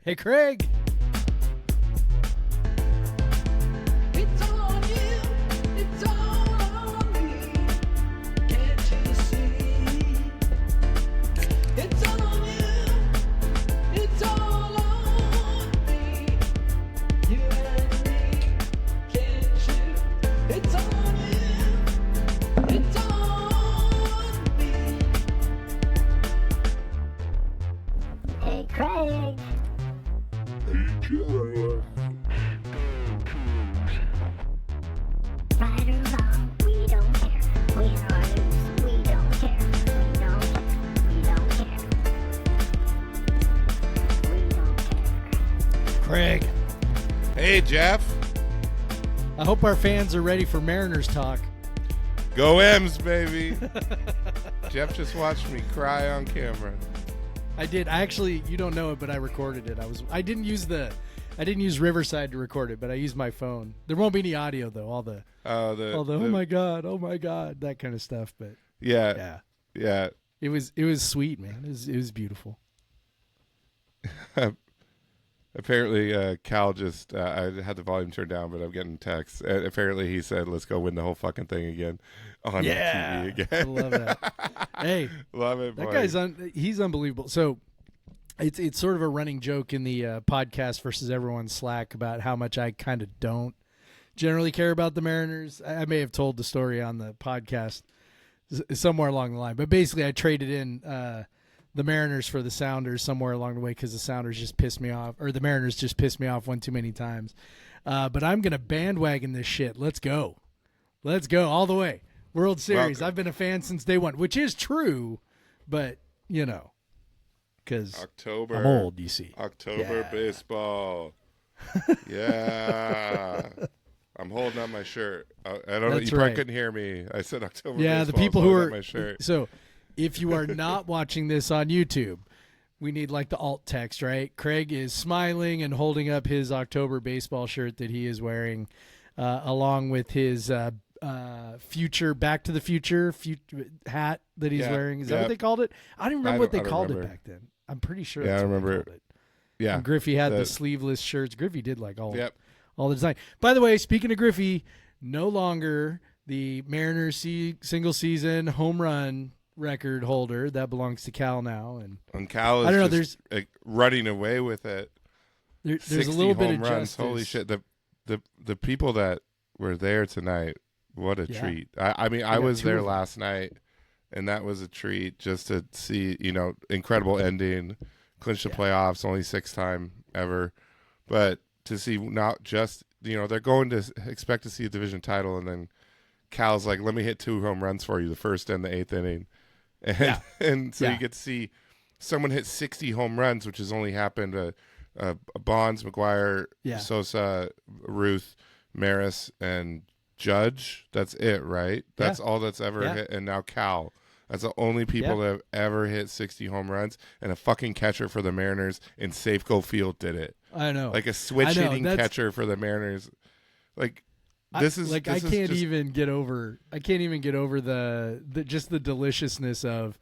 Hey, Craig. It's on you, it's all on me. Can't you see? It's on you, it's all on me. You and me, can't you? It's on you, it's on me. Hey, Craig. Right or wrong, we don't care. Win or lose, we don't care. We don't care. We don't care. We don't care. Craig. Hey, Jeff. I hope our fans are ready for Mariners talk. Go M's, baby. Jeff just watched me cry on camera. I did. I actually, you don't know it, but I recorded it. I didn't use Riverside to record it, but I used my phone. There won't be any audio though. All the oh my god, that kind of stuff. But yeah. It was sweet, man. It was beautiful. Apparently, Cal just I had the volume turned down, but I'm getting texts. Apparently, he said, "Let's go win the whole fucking thing again on TV again." I love that. Hey, love it. That boy. guy's he's unbelievable. So it's sort of a running joke in the podcast versus everyone's Slack about how much I kind of don't generally care about the Mariners. I may have told the story on the podcast somewhere along the line, but basically I traded in the Mariners for the Sounders somewhere along the way because the Sounders just pissed me off, or the Mariners just pissed me off one too many times. But I'm going to bandwagon this shit. Let's go all the way. World Series. I've been a fan since day one, which is true, but you know, because I'm old, you see. October baseball. Yeah. I'm holding up my shirt. I don't know. You probably couldn't hear me. I said October baseball. Yeah, the people who are. My shirt. So if you are not watching this on YouTube, we need like the alt text, right? Craig is smiling and holding up his October baseball shirt that he is wearing, along with his future Back to the Future hat that he's wearing. Is that what they called it? I don't even remember what they called it back then. I'm pretty sure. Yeah, that's I what remember they called it. Yeah, and Griffey had the sleeveless shirts. Griffey did like all the design. By the way, speaking of Griffey, no longer the Mariners single season home run record holder. That belongs to Cal now. And Cal is I don't know, just running away with it. There's a little bit of runs. justice. Holy shit. The people that were there tonight, what a treat. I mean, I was there last night, and that was a treat just to see, incredible ending, clinch the playoffs, only 6th time ever. But to see not just, they're going to expect to see a division title, and then Cal's like, let me hit 2 home runs for you, the 1st and the 8th inning. And so you get to see someone hit 60 home runs, which has only happened to Bonds, McGuire, Sosa, Ruth, Maris, and Judge. That's it, right? That's all that's ever hit. And now Cal. That's the only people that have ever hit 60 home runs. And a fucking catcher for the Mariners in Safeco Field did it. I know. Like a switch-hitting catcher for the Mariners. Like, I can't even get over the just the deliciousness of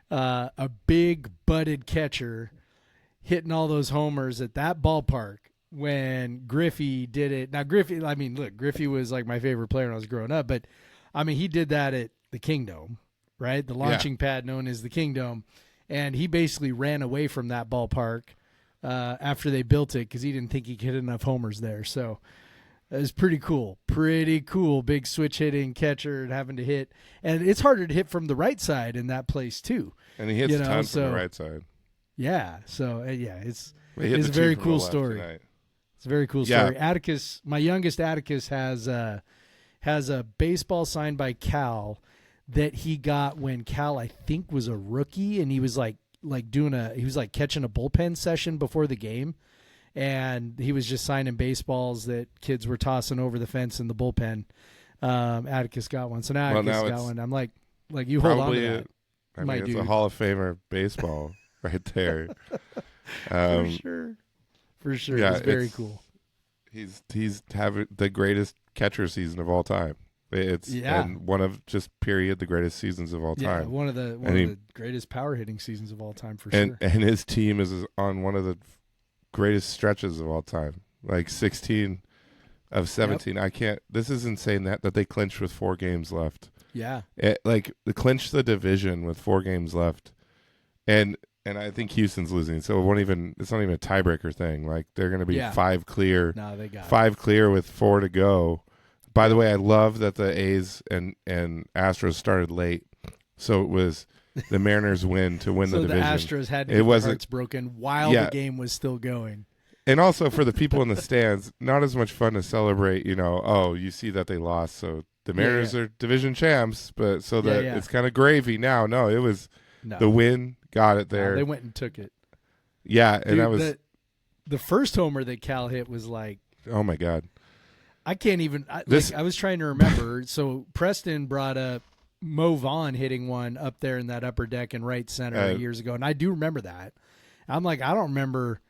a big butted catcher hitting all those homers at that ballpark when Griffey did it. Now Griffey was like my favorite player when I was growing up, but I mean he did that at the Kingdome, right? The launching pad known as the Kingdome, and he basically ran away from that ballpark after they built it because he didn't think he could hit enough homers there. So it was pretty cool. Big switch hitting catcher and having to hit. And it's harder to hit from the right side in that place, too. And he hits a ton from the right side. Yeah. So, it's a very cool story. It's a very cool story. Atticus, my youngest Atticus, has a baseball signed by Cal that he got when Cal, I think, was a rookie. And he was like catching a bullpen session before the game. And he was just signing baseballs that kids were tossing over the fence in the bullpen. Atticus got one. So now Atticus got one. I'm like you hold on to that. It's a Hall of Famer baseball right there. For sure. Yeah, it's very cool. He's having the greatest catcher season of all time. And one of the greatest seasons of all time. Yeah, one of the greatest power hitting seasons of all time for sure. And his team is on one of the greatest stretches of all time. Like 16 of 17. Yep. I can't. This is insane that they clinched with 4 games left. Yeah. Like they clinched the division with 4 games left, and I think Houston's losing, so it's not even a tiebreaker thing. Like they're going to be 5 clear. No, they got 5 clear with 4 to go. By the way, I love that the A's and Astros started late, so it was the Mariners win to win the division. So the Astros had to get their hearts broken while the game was still going. And also for the people in the stands, not as much fun to celebrate. You see that they lost, so the Mariners are division champs, but it's kind of gravy now. No, it was the win got it there. They went and took it. Yeah, and Dude, that was the first homer that Cal hit was like, oh my God. I can't even. I was trying to remember. So Preston brought up Mo Vaughn hitting one up there in that upper deck in right center years ago, and I do remember that. I'm like, I don't remember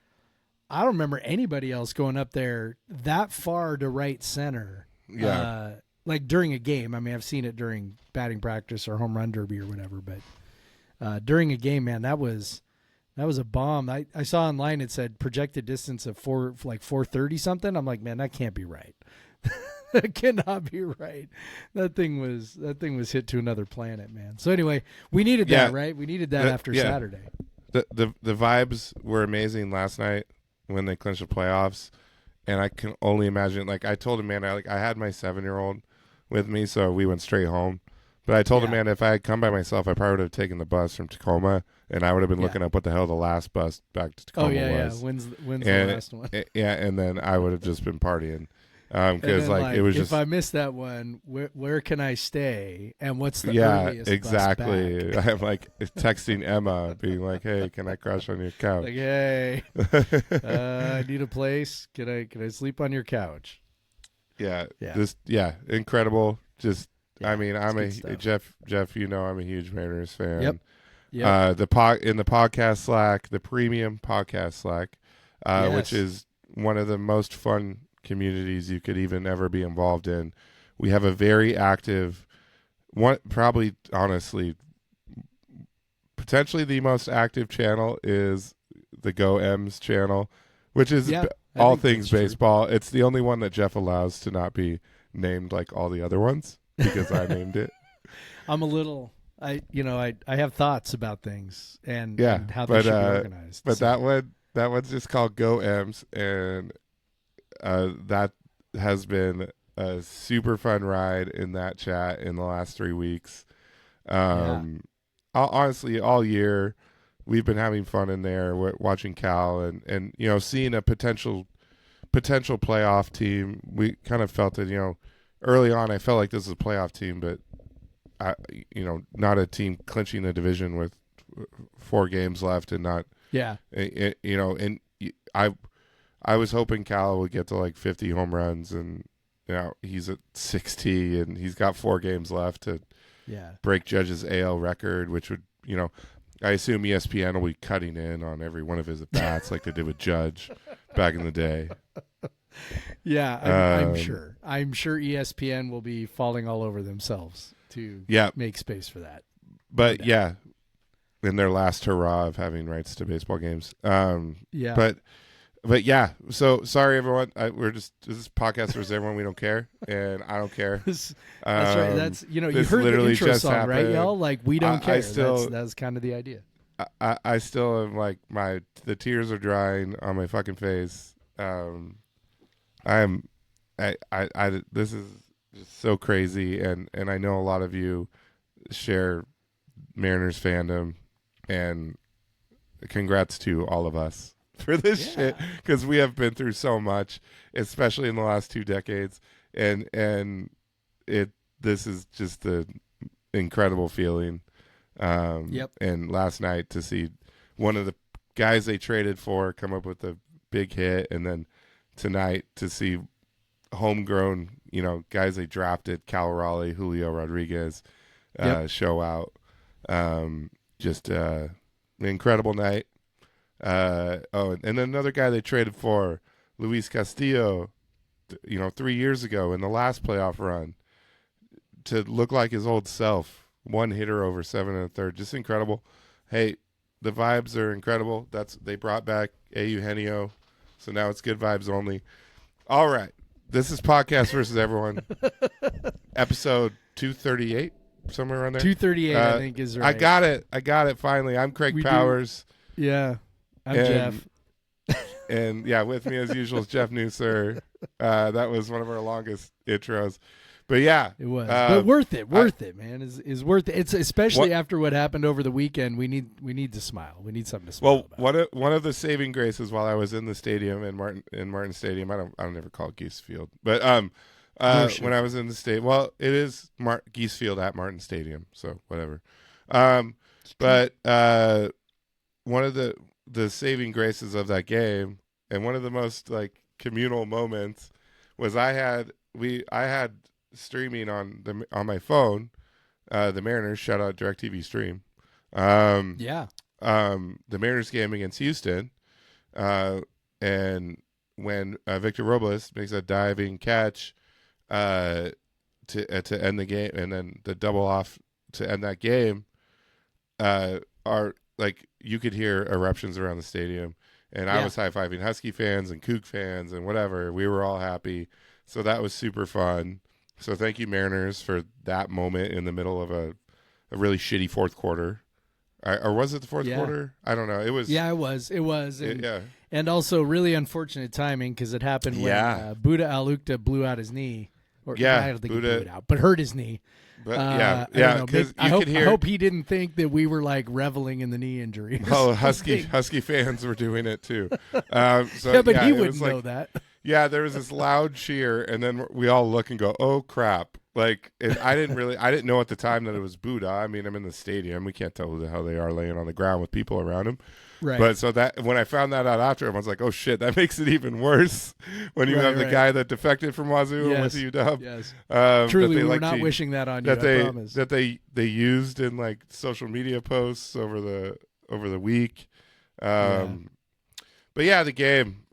anybody else going up there that far to right center. Yeah. Like during a game. I mean, I've seen it during batting practice or home run derby or whatever, but during a game, man, that was a bomb. I saw online it said projected distance of 430 something. I'm like, man, that can't be right. That cannot be right. That thing was hit to another planet, man. So anyway, we needed that, right? We needed that after Saturday. The vibes were amazing last night when they clinched the playoffs, and I can only imagine. Like I told him, man, I had my 7-year-old with me, so we went straight home. But I told him, man, if I had come by myself, I probably would have taken the bus from Tacoma, and I would have been looking up what the hell the last bus back to Tacoma was. When's the last one? Yeah, and then I would have just been partying. Because it was just, if I missed that one, where can I stay, and what's the earliest exactly. bus back? I'm like texting Emma, being like, "Hey, can I crash on your couch?" Like, hey, I need a place. Can I sleep on your couch? Yeah. Incredible. Just, I mean, I'm a Jeff. I'm a huge Mariners fan. Yep. In the podcast Slack, the premium podcast Slack, which is one of the most fun communities you could even ever be involved in. We have a very active one, probably honestly potentially the most active channel is the Go M's channel, which is all things baseball. True. It's the only one that Jeff allows to not be named like all the other ones because I named it. I'm a little I have thoughts about things and how they should be organized. But that one's just called Go M's, and that has been a super fun ride in that chat in the last 3 weeks. Honestly, all year we've been having fun in there watching Cal and seeing a potential playoff team. We kind of felt it, early on. I felt like this is a playoff team, but not a team clinching the division with 4 games left and not. Yeah. And I was hoping Cal would get to like 50 home runs, and he's at 60, and he's got 4 games left to break Judge's AL record, which would, I assume ESPN will be cutting in on every one of his at bats like they did with Judge back in the day. Yeah, I'm sure ESPN will be falling all over themselves to make space for that. But in their last hurrah of having rights to baseball games. But yeah, so sorry everyone. This is podcast for everyone. We don't care, and I don't care. That's right. That's you heard the intro song, happened. Right, y'all? Like we don't care. That's kind of the idea. I still am like the tears are drying on my fucking face. This is just so crazy, and I know a lot of you share Mariners fandom, and congrats to all of us for this shit, because we have been through so much, especially in the last 2 decades, and this is just the incredible feeling. And last night to see one of the guys they traded for come up with a big hit, and then tonight to see homegrown, guys they drafted, Cal Raleigh, Julio Rodriguez, show out. Just an incredible night. And then another guy they traded for, Luis Castillo, 3 years ago in the last playoff run, to look like his old self. 1 hitter over 7 1/3, just incredible. Hey, the vibes are incredible. They brought back Eugenio So now it's good vibes only. All right. This is Podcast versus Everyone. Episode 238, somewhere around there. 238, I think is right. I got it finally. I'm Craig Powers. Yeah. I'm Jeff. And yeah, with me as usual is Jeff Newser. That was one of our longest intros. But yeah, it was. But worth it, man. Is worth it. It's especially after what happened over the weekend. We need to smile. We need something to smile about. One of the saving graces while I was in the stadium in Martin Stadium. I don't never call it Geese Field, but when I was in the state, well, it is Geese Field at Martin Stadium, so whatever. But one of the saving graces of that game, and one of the most like communal moments, was I had streaming on my phone, the Mariners, shout out DirecTV Stream. The Mariners game against Houston, and when Victor Robles makes a diving catch to end the game, and then the double off to end that game, are like you could hear eruptions around the stadium, and I was high-fiving Husky fans and Coug fans and whatever. We were all happy, so that was super fun. So thank you, Mariners, for that moment in the middle of a really shitty fourth quarter. Or was it the fourth quarter? I don't know. It was. Yeah, it was. It was. And also really unfortunate timing because it happened when Buddha Alukta blew out his knee. I don't think he blew it out, but hurt his knee. But I hope he didn't think that we were like reveling in the knee injury. Oh, Husky fans were doing it too. But he wouldn't know that. Yeah, there was this loud cheer, and then we all look and go, "Oh crap!" Like I didn't know at the time that it was Buddha. I mean, I'm in the stadium; we can't tell how they are laying on the ground with people around him. Right. But so that when I found that out after him, I was like, "Oh shit!" That makes it even worse when you have the guy that defected from Wazoo and went to UW. Yes. Truly, we're not wishing that on you. I promise. That they used in like social media posts over the week. But yeah, the game.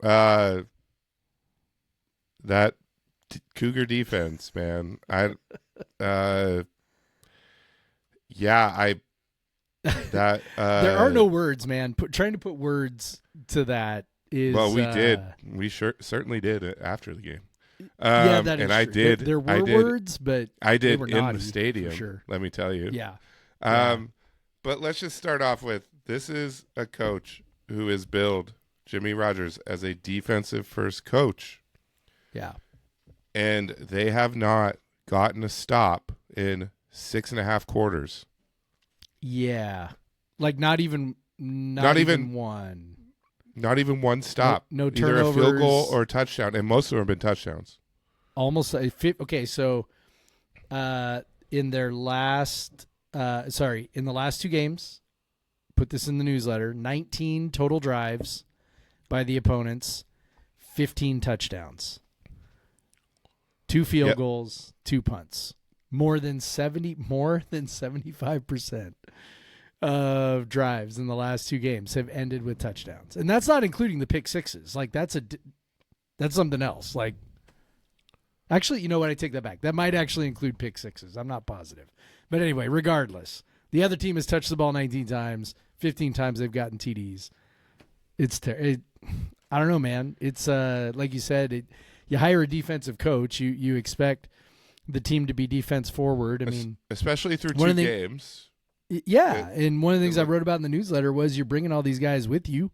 That Cougar defense, man. There are no words, man. Trying to put words to that is well, we did. We certainly did after the game. That is and true. I did. There were words, but I did they were in naughty, the stadium. for sure. Let me tell you. Yeah. But let's just start off with this is a coach who is billed, Jimmy Rogers, as a defensive first coach. Yeah. And they have not gotten a stop in 6.5 quarters. Yeah. Like not even one. Not even one stop. No turnovers. Either a field goal or a touchdown. And most of them have been touchdowns. Almost okay, so in the last 2 games, put this in the newsletter, 19 total drives by the opponents, 15 touchdowns. 2 field goals, 2 punts. More than 75% of drives in the last 2 games have ended with touchdowns. And that's not including the pick sixes. Like that's something else. Like actually, you know what? I take that back. That might actually include pick sixes. I'm not positive. But anyway, regardless, the other team has touched the ball 19 times, 15 times they've gotten TDs. I don't know, man. It's like you said, you hire a defensive coach, you expect the team to be defense forward. I mean, especially through 2 games. Yeah, and one of the things I wrote about in the newsletter was you're bringing all these guys with you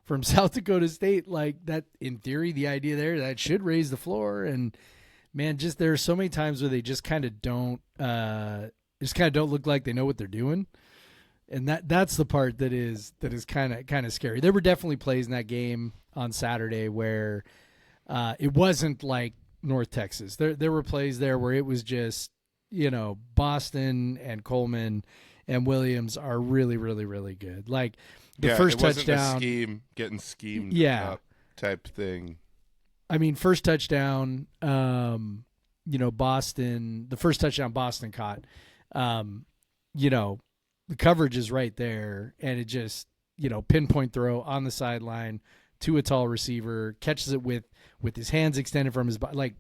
from South Dakota State. Like that, in theory, the idea there that should raise the floor. And man, just there are so many times where they just kind of don't look like they know what they're doing. And that's the part that is kind of scary. There were definitely plays in that game on Saturday where it wasn't like North Texas. There were plays there where it was just, Boston and Coleman and Williams are really, really, really good. Like the first touchdown, getting schemed up type thing. I mean, first touchdown, Boston, the first touchdown Boston caught, the coverage is right there, and it just, pinpoint throw on the sideline to a tall receiver, catches it with his hands extended from his body, like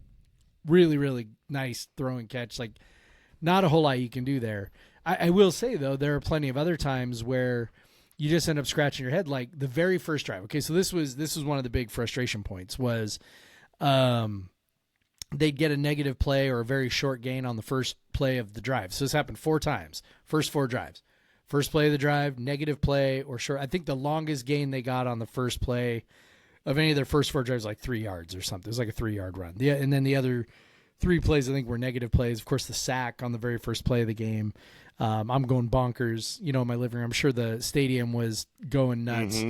really, really nice throw and catch. Like not a whole lot you can do there. I will say though, there are plenty of other times where, you just end up scratching your head. Like the very first drive. Okay, so this was one of the big frustration points was they'd get a negative play or a very short gain on the first play of the drive. So this happened 4 times, first 4 drives. First play of the drive, negative play or short. I think the longest gain they got on the first play of any of their first 4 drives was like 3 yards or something. It was like a 3-yard run. And then the other 3 plays I think were negative plays. Of course, the sack on the very first play of the game. I'm going bonkers, in my living room. I'm sure the stadium was going nuts.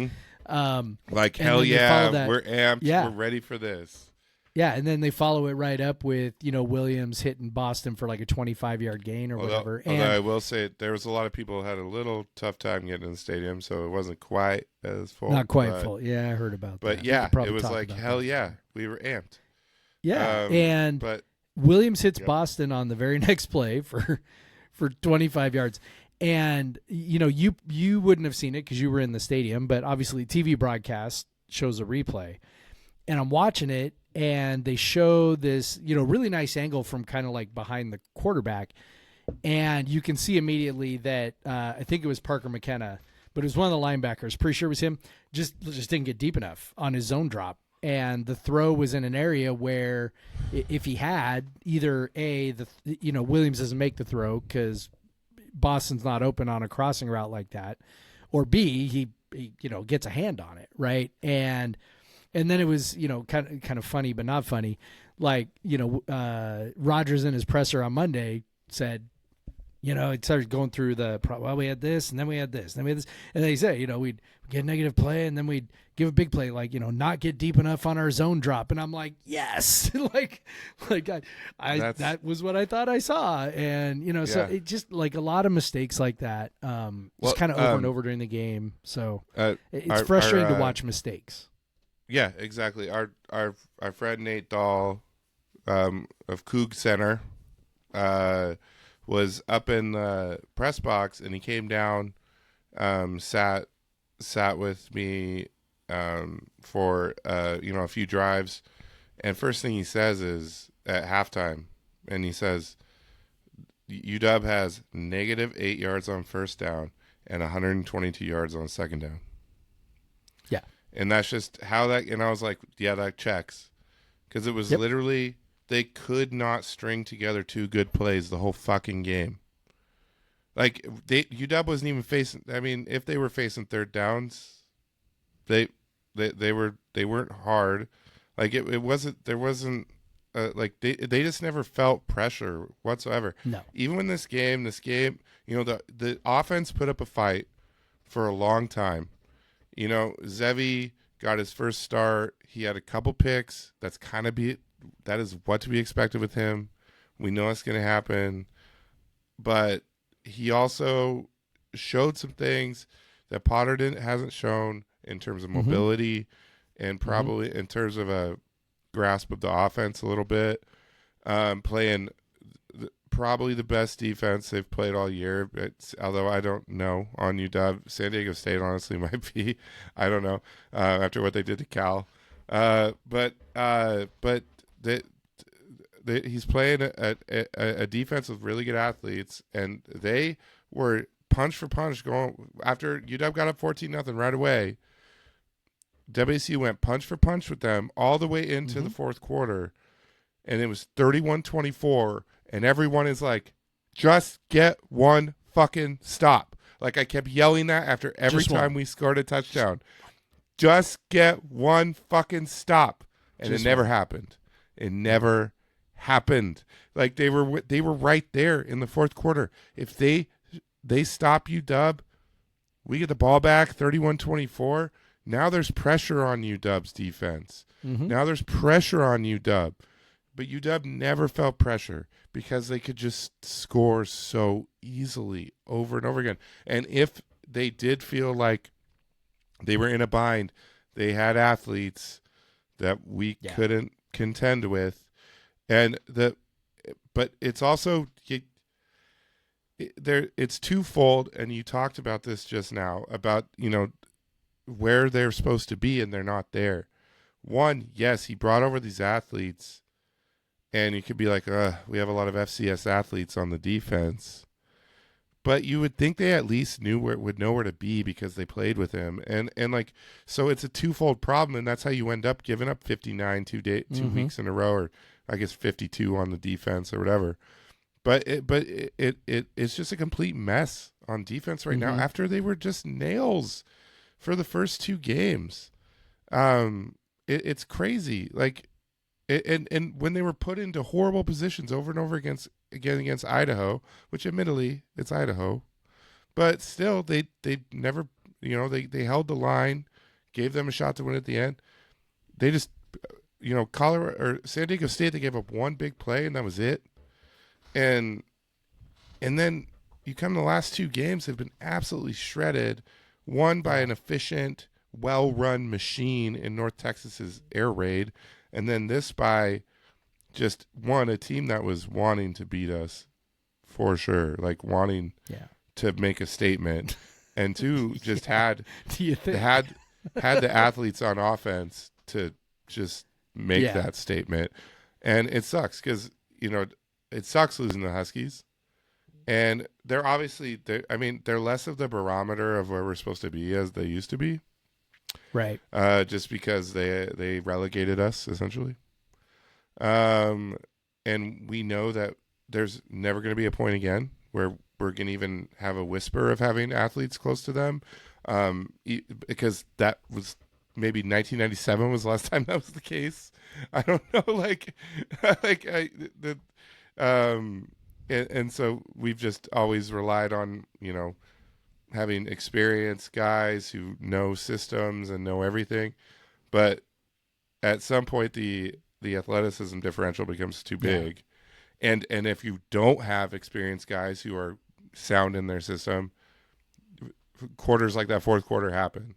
Like, hell yeah, we're amped. Yeah. We're ready for this. Yeah, and then they follow it right up with, Williams hitting Boston for like a 25-yard gain or whatever. Although I will say there was a lot of people who had a little tough time getting in the stadium, so it wasn't quite as full. Not quite full. Yeah, I heard about that. But yeah, it was like, hell yeah, we were amped. Yeah, but Williams hits Boston on the very next play for 25 yards. And, you wouldn't have seen it because you were in the stadium, but obviously TV broadcast shows a replay. And I'm watching it, and they show this, really nice angle from kind of like behind the quarterback. And you can see immediately that I think it was Parker McKenna, but it was one of the linebackers. Pretty sure it was him. Just didn't get deep enough on his zone drop. And the throw was in an area where if he had either Williams doesn't make the throw because Boston's not open on a crossing route like that, or B, he gets a hand on it, right? And then it was, kind of funny, but not funny. Like, Rodgers in his presser on Monday said, it started going through we had this, and then we had this, and then we had this. And then he said, we'd get a negative play, and then we'd give a big play, like, not get deep enough on our zone drop. And I'm like, yes. That was what I thought I saw. And, so it just like a lot of mistakes like that, just kind of over and over during the game. So it's frustrating to watch mistakes. Yeah, exactly. Our friend Nate Dahl of Coug Center was up in the press box, and he came down, sat with me for a few drives, and first thing he says is at halftime, and he says UW has -8 yards on first down and 122 yards on second down. Yeah. And that's just how that, and I was like, yeah, that checks. Because it was literally, they could not string together 2 good plays the whole fucking game. Like, UW wasn't even facing, I mean, if they were facing third downs, they weren't hard. Like, it wasn't, there wasn't, they just never felt pressure whatsoever. No. Even in this game, the offense put up a fight for a long time. Zevi got his first start. He had a couple picks. That is what to be expected with him. We know it's going to happen. But he also showed some things that Potter hasn't shown in terms of mobility and probably in terms of a grasp of the offense a little bit. Playing probably the best defense they've played all year. Although I don't know on UW. San Diego State honestly might be. I don't know after what they did to Cal. But he's playing a defense with really good athletes, and they were punch for punch going after UW got up 14-0 right away. WSU went punch for punch with them all the way into the fourth quarter, and it was 31-24. And everyone is like, just get one fucking stop. Like, I kept yelling that after every time we scored a touchdown. Just get one fucking stop. And it never happened. It never happened. Like, they were right there in the fourth quarter. If they stop UW, we get the ball back 31-24. Now there's pressure on UW's defense. Now there's pressure on UW. But UW never felt pressure because they could just score so easily over and over again. And if they did feel like they were in a bind, they had athletes that we couldn't contend with. But it's also it's twofold, and you talked about this just now about where they're supposed to be and they're not there. One, yes, he brought over these athletes. And you could be like, we have a lot of FCS athletes on the defense. but you would think they at least would know where to be because they played with him, and like, so it's a twofold problem, and that's how you end up giving up 59 2 weeks in a row, or I guess 52 on the defense or whatever. But it's just a complete mess on defense right now after they were just nails for the first 2 games. It's crazy. Like, and when they were put into horrible positions over and over against Idaho, which admittedly it's Idaho, but still they never, they held the line, gave them a shot to win at the end. They just, Colorado or San Diego State, they gave up one big play and that was it. And then you come to the last 2 games have been absolutely shredded, one by an efficient, well-run machine in North Texas's air raid, and then this by just a team that was wanting to beat us for sure, like wanting to make a statement, and 2 just had the athletes on offense to just make that statement. And it sucks because it sucks losing the Huskies, and they're obviously they're less of the barometer of where we're supposed to be as they used to be, right? Just because they relegated us essentially. And we know that there's never going to be a point again where we're going to even have a whisper of having athletes close to them. Because that was maybe 1997 was the last time that was the case. I don't know. And so we've just always relied on, having experienced guys who know systems and know everything. But at some point, the athleticism differential becomes too big. And if you don't have experienced guys who are sound in their system, quarters like that fourth quarter happen.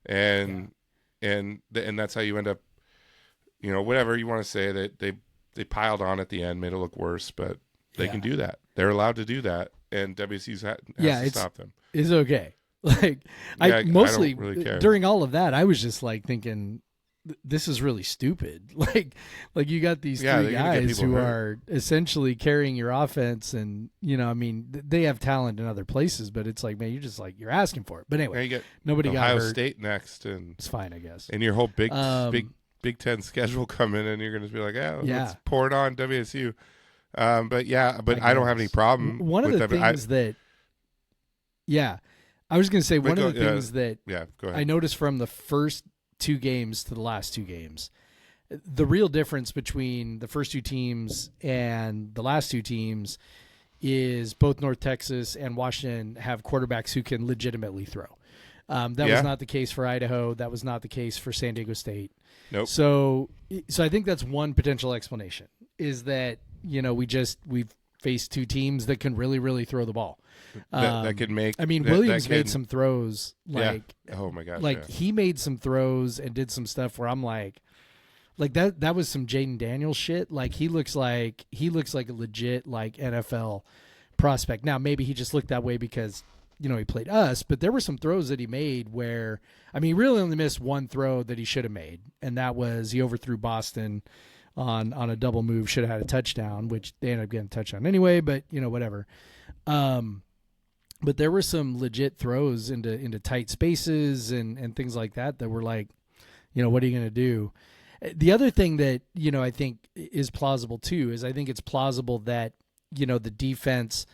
And that's how you end up, whatever you want to say, that they piled on at the end, made it look worse, but they can do that. They're allowed to do that, and WSU's has to stop them. It's okay. Like, I mostly don't really care. During all of that, I was just like thinking, this is really stupid. Like you got these 3 guys who are essentially carrying your offense, and they have talent in other places, but it's like, man, you're asking for it. But anyway, you get nobody Ohio got hurt. State next, and it's fine, I guess. And your whole Big Ten schedule coming, and you're going to be like, let's pour it on WSU. But I don't have any problem. One of the things that, I was going to say one of the things that go ahead. I noticed from the first 2 games to the last 2 games, the real difference between the first 2 teams and the last 2 teams is both North Texas and Washington have quarterbacks who can legitimately throw. That was not the case for Idaho. That was not the case for San Diego State. Nope. So I think that's one potential explanation, is that we've faced 2 teams that can really, really throw the ball. That could make. Williams made some throws. Oh my gosh. He made some throws and did some stuff where I'm like that. That was some Jaden Daniels shit. Like he looks like a legit NFL prospect. Now maybe he just looked that way because he played us, but there were some throws that he made where he really only missed one throw that he should have made, and that was he overthrew Boston on a double move, should have had a touchdown, which they ended up getting a touchdown anyway, but whatever. But there were some legit throws into tight spaces and things like that were like, what are you going to do? The other thing that, I think is plausible too, is I think it's plausible that, the defense,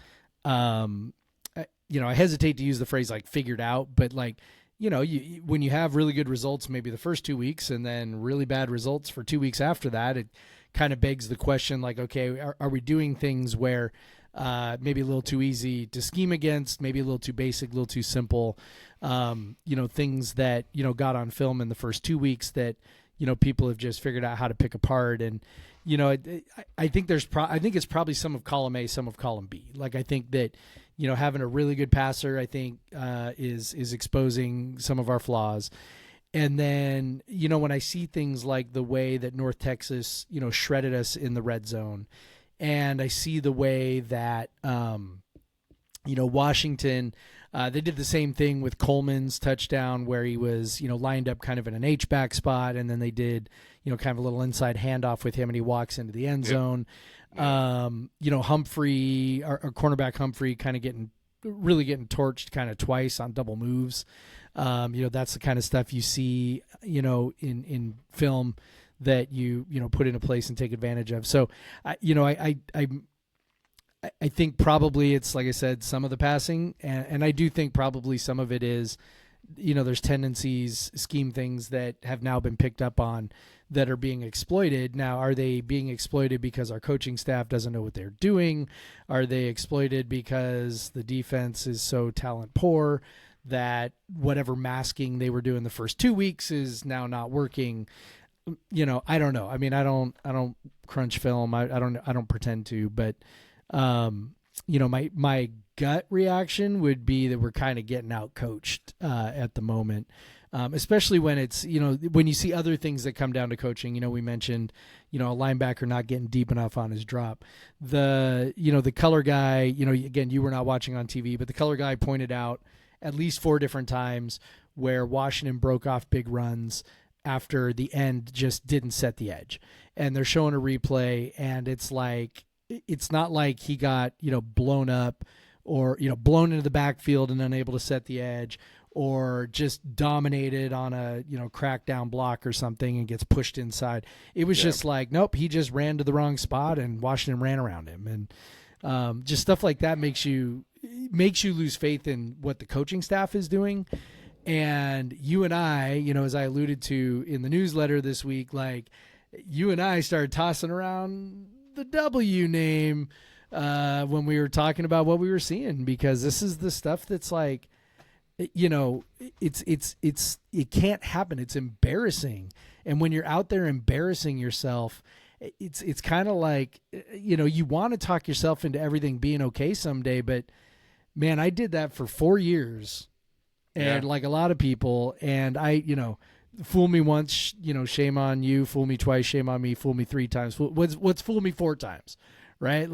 I hesitate to use the phrase like figured out, but when you have really good results, maybe the first 2 weeks and then really bad results for 2 weeks after that, it kind of begs the question, like, okay, are we doing things where maybe a little too easy to scheme against, maybe a little too basic, a little too simple, things that, got on film in the first 2 weeks that, people have just figured out how to pick apart. And, I think I think it's probably some of column A, some of column B. Like, I think that, having a really good passer, I think, is exposing some of our flaws. And then, when I see things like the way that North Texas, shredded us in the red zone, and I see the way that, Washington They did the same thing with Coleman's touchdown where he was, lined up kind of in an H-back spot, and then they did, kind of a little inside handoff with him, and he walks into the end zone. Humphrey, our cornerback Humphrey, kind of really getting torched kind of twice on double moves. That's the kind of stuff you see, in film that you put into place and take advantage of. So, I think probably it's, like I said, some of the passing, and I do think probably some of it is, there's tendencies, scheme things that have now been picked up on that are being exploited. Now, are they being exploited because our coaching staff doesn't know what they're doing? Are they exploited because the defense is so talent poor that whatever masking they were doing the first 2 weeks is now not working? I don't know. I mean, I don't crunch film. I don't pretend to, but my gut reaction would be that we're kind of getting out coached at the moment, especially when it's, when you see other things that come down to coaching. We mentioned, a linebacker not getting deep enough on his drop. The color guy, again, you were not watching on TV, but the color guy pointed out at least 4 different times where Washington broke off big runs after the end just didn't set the edge. And they're showing a replay, and it's not like he got, blown up or, blown into the backfield and unable to set the edge, or just dominated on a, crackdown block or something and gets pushed inside. It was just like, nope, he just ran to the wrong spot and Washington ran around him. And just stuff like that makes you lose faith in what the coaching staff is doing. And you and I, as I alluded to in the newsletter this week, you and I started tossing around the W name when we were talking about what we were seeing, because this is the stuff that's like, it can't happen. It's embarrassing. And when you're out there embarrassing yourself, it's kind of like, you want to talk yourself into everything being okay someday, but man, I did that for 4 years. And like a lot of people, and I, fool me once, shame on you, fool me twice, shame on me, fool me 3 times. What's fool me 4 times, right?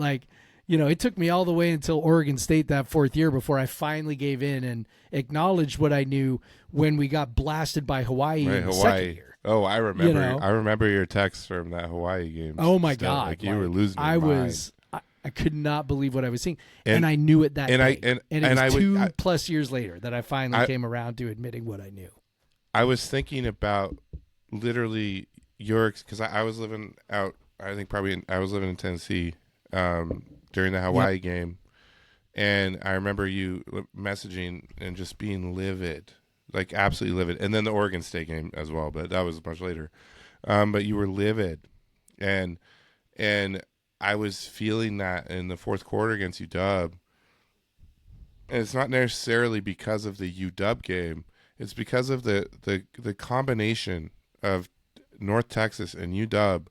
It took me all the way until Oregon State that 4th year before I finally gave in and acknowledged what I knew when we got blasted by Hawaii in the second year. Oh, I remember. I remember your text from that Hawaii game. Oh my God! You were losing your mind. I could not believe what I was seeing, and I knew it that day. And it was 2+ years later that I finally came around to admitting what I knew. I was thinking about literally because I was living out. I think I was living in Tennessee during the Hawaii game, and I remember you messaging and just being livid, like absolutely livid. And then the Oregon State game as well, but that was much later. But you were livid, and I was feeling that in the 4th quarter against UW. And it's not necessarily because of the UW game. It's because of the combination of North Texas and UW.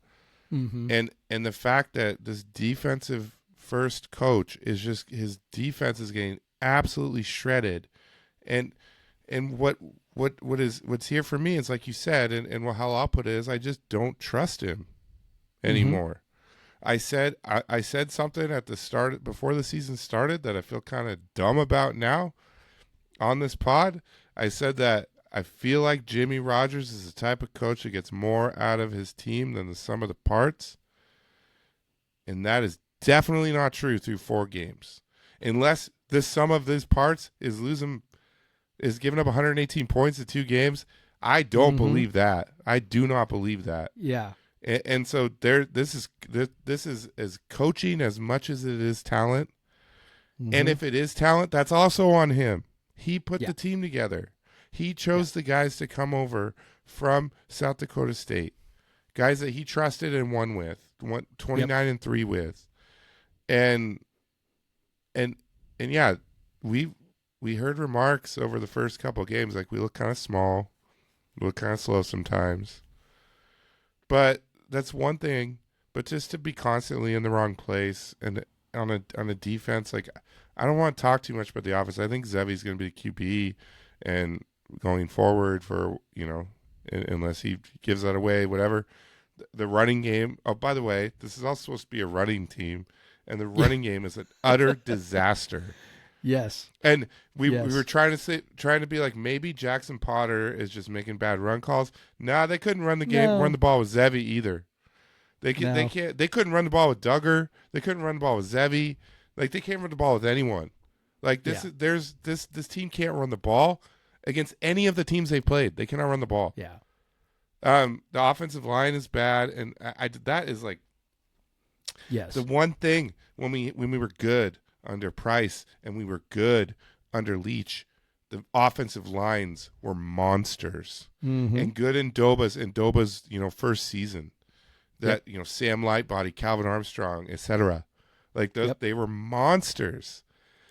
Mm-hmm. And the fact that this defensive first coach is just, his defense is getting absolutely shredded. And what's here for me is, like you said, and how I'll put it is, I just don't trust him anymore. Mm-hmm. I said something at the start before the season started that I feel kind of dumb about now on this pod. I said that I feel like Jimmy Rogers is the type of coach that gets more out of his team than the sum of the parts. And that is definitely not true through 4 games. Unless the sum of these parts is giving up 118 points in 2 games. I don't believe that. I do not believe that. Yeah. And so this is as coaching as much as it is talent. Mm-hmm. And if it is talent, that's also on him. He put the team together. He chose the guys to come over from South Dakota State, guys that he trusted and won with, 29-3 with. And yeah, we heard remarks over the first couple of games like we look kind of small, we look kind of slow sometimes. But that's one thing. But just to be constantly in the wrong place and on a defense, like, I don't want to talk too much about the offense. I think Zevi's going to be the QB and going forward for, unless he gives that away, whatever. The running game. Oh, by the way, this is also supposed to be a running team, and the running game is an utter disaster. Yes. And we Yes. were trying to be like, maybe Jackson Potter is just making bad run calls. Nah, they couldn't run the ball with Zevi either. They couldn't run the ball with Duggar. They couldn't run the ball with Zevi. Like, they can't run the ball with anyone. Like, this team can't run the ball against any of the teams they've played. They cannot run the ball. Yeah. The offensive line is bad, and that is like the one thing when we were good under Price and we were good under Leach, the offensive lines were monsters. Mm-hmm. And good in Doba's first season. That Sam Lightbody, Calvin Armstrong, etc. Like they were monsters.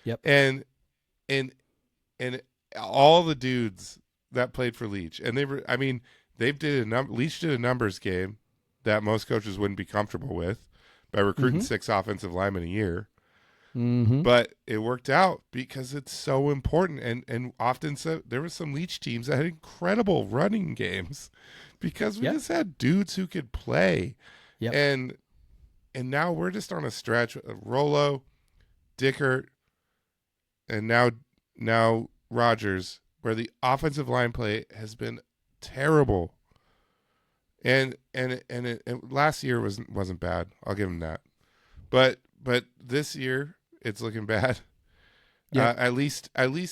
Yep. And all the dudes that played for Leach, and Leach did a numbers game that most coaches wouldn't be comfortable with by recruiting 6 offensive linemen a year. Mm-hmm. But it worked out because it's so important. And often there were some Leach teams that had incredible running games because we just had dudes who could play. Yep. And now we're just on a stretch of Rollo, Dickert, and now Rogers, where the offensive line play has been terrible. And last year wasn't bad. I'll give him that. But this year it's looking bad. Yeah. At least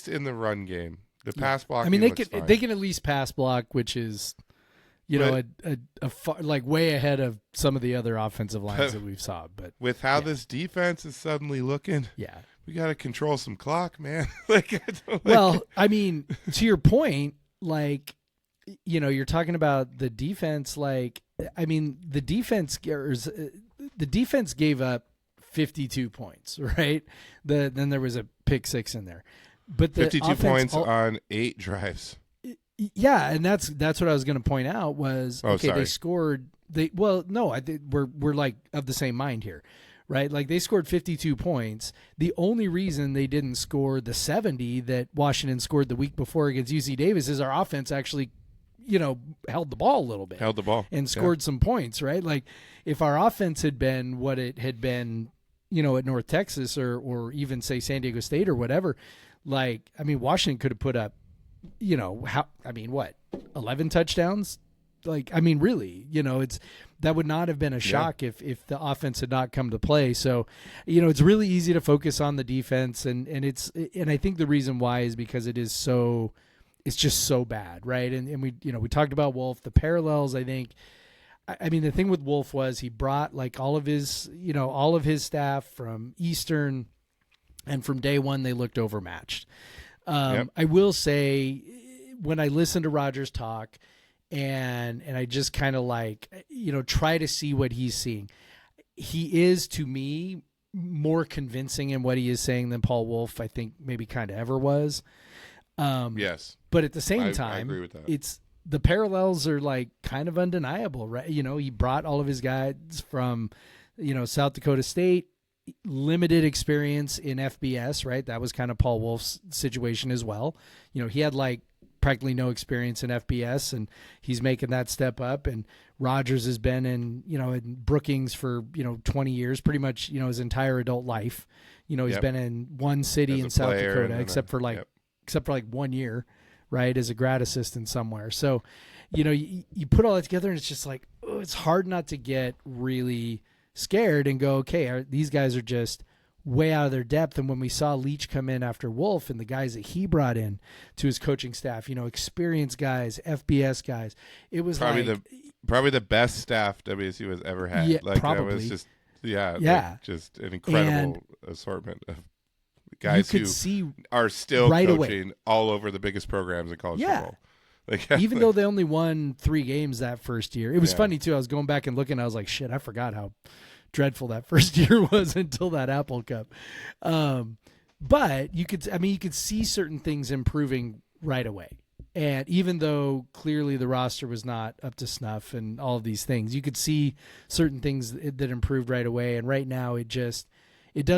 in the run game, the pass block. I mean, they can at least pass block, which is, a like way ahead of some of the other offensive lines that we've saw. But with how this defense is suddenly looking, we got to control some clock, man. I mean, to your point, like, you're talking about the defense. Like, I mean, the defense gave up 52 points, right? Then there was a pick 6 in there, but the 52 points on 8 drives. Yeah, and that's what I was going to point out was they scored. We're like of the same mind here, right? Like, they scored 52 points. The only reason they didn't score the 70 that Washington scored the week before against UC Davis is our offense actually, held the ball a little bit, and scored some points, right? Like, if our offense had been what it had been, at North Texas or even say San Diego State or whatever, like, I mean, Washington could have put up, 11 touchdowns? Like, I mean, really, that would not have been a shock if the offense had not come to play. So, it's really easy to focus on the defense, and I think the reason why is because it's just so bad, right? And we talked about Wolf, the parallels. I think, I mean, the thing with Wolf was he brought like all of his staff from Eastern, and from day one they looked overmatched. I will say, when I listen to Rogers talk, and I just kind of like, try to see what he's seeing, he is, to me, more convincing in what he is saying than Paul Wolf, I think, maybe kind of ever was. Yes. But at the same time, I agree with that. it's the parallels are like kind of undeniable, right? He brought all of his guys from, South Dakota State, limited experience in FBS, right? That was kind of Paul Wolf's situation as well. He had like practically no experience in FBS, and he's making that step up. And Rogers has been in Brookings for 20 years, pretty much his entire adult life. He's been in one city in South Dakota, except for like 1 year, right, as a grad assistant somewhere. So, you put all that together, and it's just like, it's hard not to get really scared and go, okay, these guys are just way out of their depth. And when we saw Leach come in after Wolf and the guys that he brought in to his coaching staff, experienced guys, FBS guys, it was probably the best staff WSU has ever had. Yeah, like, probably. that was just just an incredible assortment of guys who are still coaching all over the biggest programs in college football. Like, even though they only won 3 games that first year. It was funny too. I was going back and looking, I was like, shit, I forgot how dreadful that first year was until that Apple Cup. But you could see certain things improving right away. And even though clearly the roster was not up to snuff and all of these things, you could see certain things that improved right away. And right now it does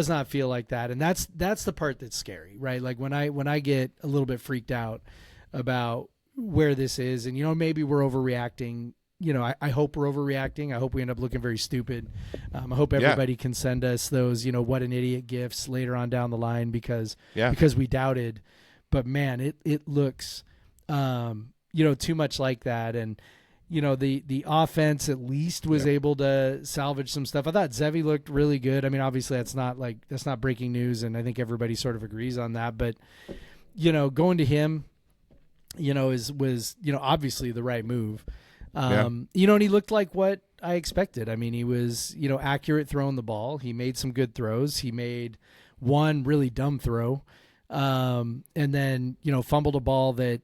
not feel like that. And that's the part that's scary, right? Like when I get a little bit freaked out about where this is, and maybe we're overreacting I hope we're overreacting. I hope we end up looking very stupid. I hope everybody can send us those, what an idiot gifts later on down the line because we doubted. But man, it looks, too much like that. And, the offense at least was able to salvage some stuff. I thought Zevi looked really good. I mean, obviously that's not breaking news, and I think everybody sort of agrees on that. But, going to him, was obviously the right move. And he looked like what I expected. I mean, he was, accurate throwing the ball. He made some good throws. He made one really dumb throw. And then, fumbled a ball that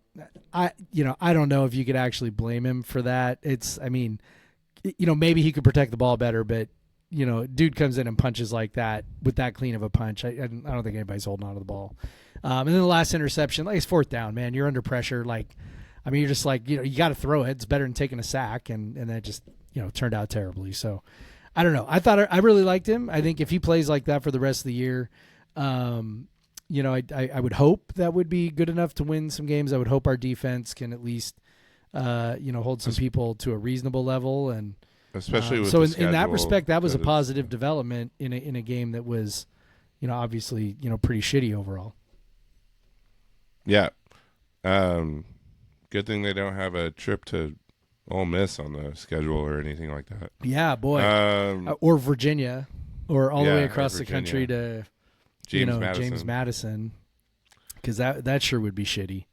I don't know if you could actually blame him for that. Maybe he could protect the ball better, but, dude comes in and punches like that with that clean of a punch. I don't think anybody's holding on to the ball. And then the last interception, it's fourth down, man. You're under pressure. You're just you got to throw it. It's better than taking a sack. And then it just, turned out terribly. So I don't know. I really liked him. I think if he plays like that for the rest of the year, I would hope that would be good enough to win some games. I would hope our defense can at least, hold some people to a reasonable level. And especially with so in that respect, that was a positive development in a game that was, obviously, pretty shitty overall. Yeah. Good thing they don't have a trip to Ole Miss on the schedule or anything like that. Yeah, boy. Or Virginia, or all the way across the country to James Madison, because that sure would be shitty.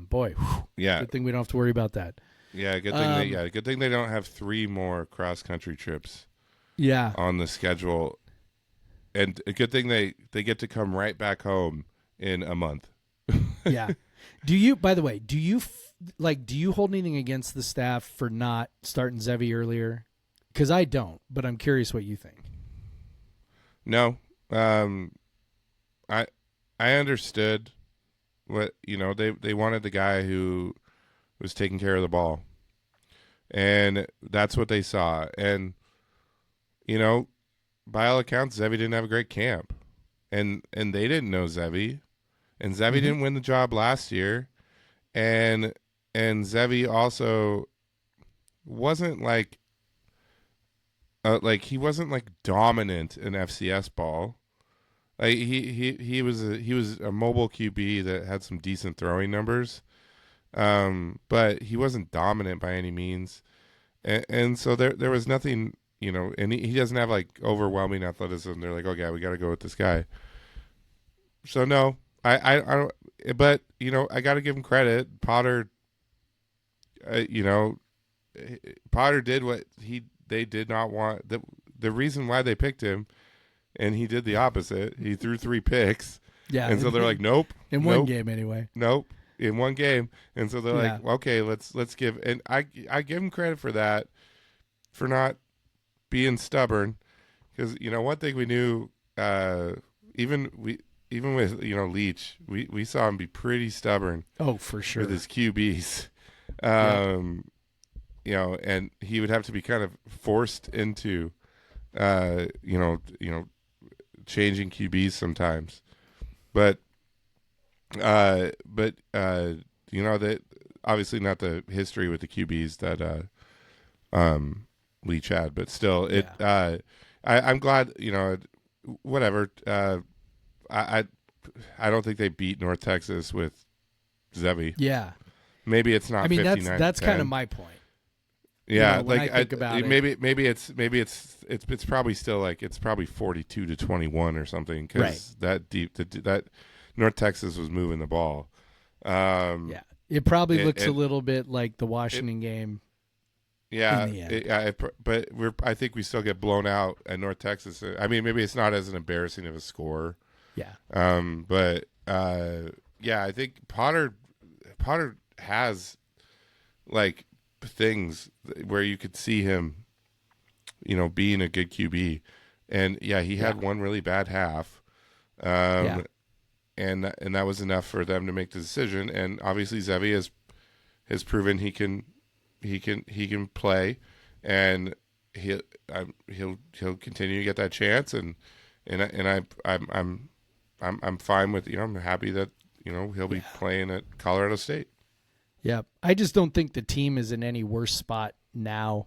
Boy, whew, good thing we don't have to worry about that. Yeah, good thing. Good thing they don't have 3 more cross country trips. On the schedule, and a good thing they get to come right back home in a month. Yeah. Do you? By the way, do you hold anything against the staff for not starting Zevi earlier? Because I don't, but I'm curious what you think. No. I understood what they wanted the guy who was taking care of the ball, and that's what they saw. And by all accounts, Zevi didn't have a great camp, and they didn't know Zevi, and Zevi didn't win the job last year, and Zevi also wasn't he wasn't dominant in FCS ball. He was a mobile QB that had some decent throwing numbers, but he wasn't dominant by any means, and so there was nothing, and he doesn't have overwhelming athleticism. They're like, okay, we got to go with this guy. So no, I don't, but I got to give him credit. Potter, Potter did what they did not want. The reason why they picked him. And he did the opposite. He threw 3 picks. Yeah. And so they're like, nope. In one game anyway. Nope. In one game. And so they're like, okay, let's give. And I give him credit for that, for not being stubborn. Because, one thing we knew, even with, Leach, we saw him be pretty stubborn. Oh, for sure. With his QBs. And he would have to be kind of forced into, changing QBs sometimes, but that obviously not the history with the QBs that Leach had, but still I'm glad, whatever. I don't think they beat North Texas with Zevi. Yeah, maybe it's not. I mean, that's kind of my point. Yeah, when I think about it. Maybe it's probably still it's probably 42-21 or something, because that North Texas was moving the ball. It probably looks a little bit like the Washington game. Yeah, in the end. but I think we still get blown out at North Texas. I mean, maybe it's not as an embarrassing of a score. Yeah. But I think Potter has things where you could see him, being a good QB, and he had one really bad half, and that was enough for them to make the decision. And obviously Zevi has proven he can play, and he'll continue to get that chance, and I'm fine with I'm happy that he'll be playing at Colorado State. Yeah, I just don't think the team is in any worse spot now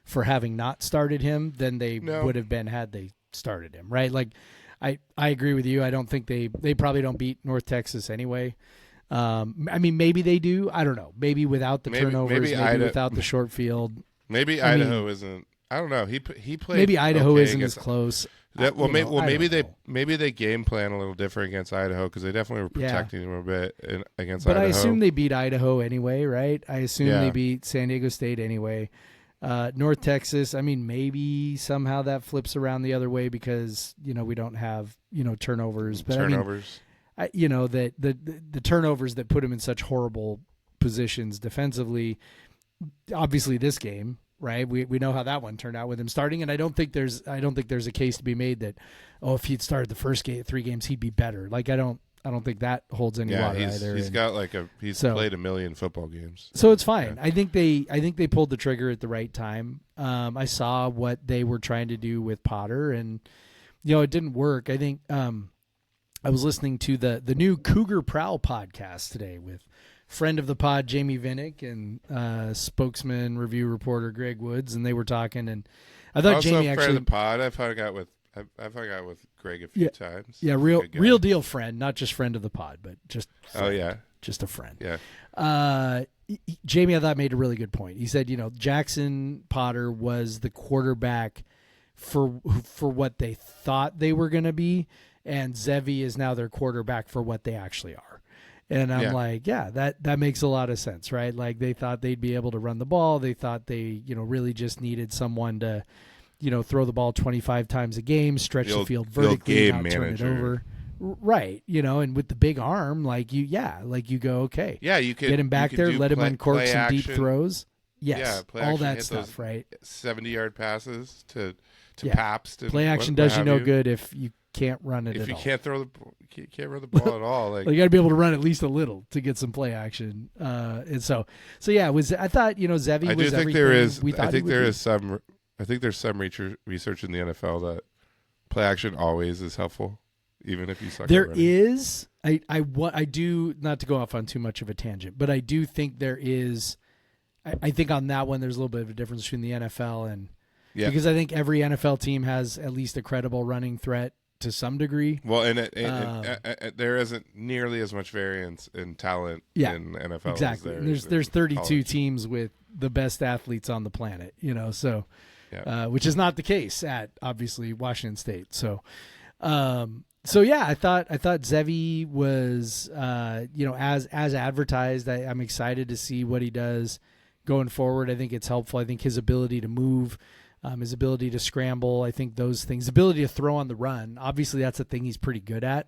for having not started him than they No. would have been had they started him, right? Like, I agree with you. I don't think they probably don't beat North Texas anyway. I mean, maybe they do. I don't know. Maybe without the turnovers, maybe without the short field. Maybe Idaho isn't. I don't know. He played. Maybe Idaho okay isn't against, as close. Maybe they game plan a little different against Idaho because they definitely were protecting him a bit against But Idaho. I assume they beat Idaho anyway, right? I assume Yeah. they beat San Diego State anyway. North Texas, I mean, maybe somehow that flips around the other way because, we don't have, turnovers. But turnovers. I mean, that the turnovers that put them in such horrible positions defensively, obviously this game, right? We know how that one turned out with him starting, and I don't think there's a case to be made that, if he'd started the first 3 games, he'd be better. Like, I don't think that holds any water either. He's got he's played a million football games. So it's fine. Yeah. I think they pulled the trigger at the right time. I saw what they were trying to do with Potter, and it didn't work. I think I was listening to the new Cougar Prowl podcast today with friend of the pod Jamie Vinnick and spokesman review reporter Greg Woods, and they were talking. And I thought also Jamie friend actually of the pod. I've hung out with Greg a few times. Yeah, real deal friend, not just friend of the pod, but just friend, just a friend. Yeah. Jamie, I thought, made a really good point. He said, Jackson Potter was the quarterback for what they thought they were going to be, and Zevi is now their quarterback for what they actually are. And I'm like, that makes a lot of sense, right? Like, they thought they'd be able to run the ball. They thought they, really just needed someone to, throw the ball 25 times a game, stretch the field vertically, not turn it over. Right. And with the big arm, you go, okay. Yeah, you could get him back there, let him uncork some deep throws. Yes. Yeah, all that stuff, right? 70-yard passes to Pabst. And play action does you no good if you can't run it if at you all. can't run the ball at all. Like, you got to be able to run at least a little to get some play action. And so yeah, I thought, Zevi was everything I think there's some research in the NFL that play action always is helpful, even if you suck. There is. I do, not to go off on too much of a tangent, but I do think there is. I think on that one there's a little bit of a difference between the NFL and because I think every NFL team has at least a credible running threat to some degree. Well, and there isn't nearly as much variance in talent in NFL. Exactly. As there's 32 college. Teams with the best athletes on the planet, so which is not the case at obviously Washington State. So I thought Zevi was as advertised. I'm excited to see what he does going forward. I think it's helpful. I think his ability to move, his ability to scramble, I think those things, ability to throw on the run, obviously that's a thing he's pretty good at.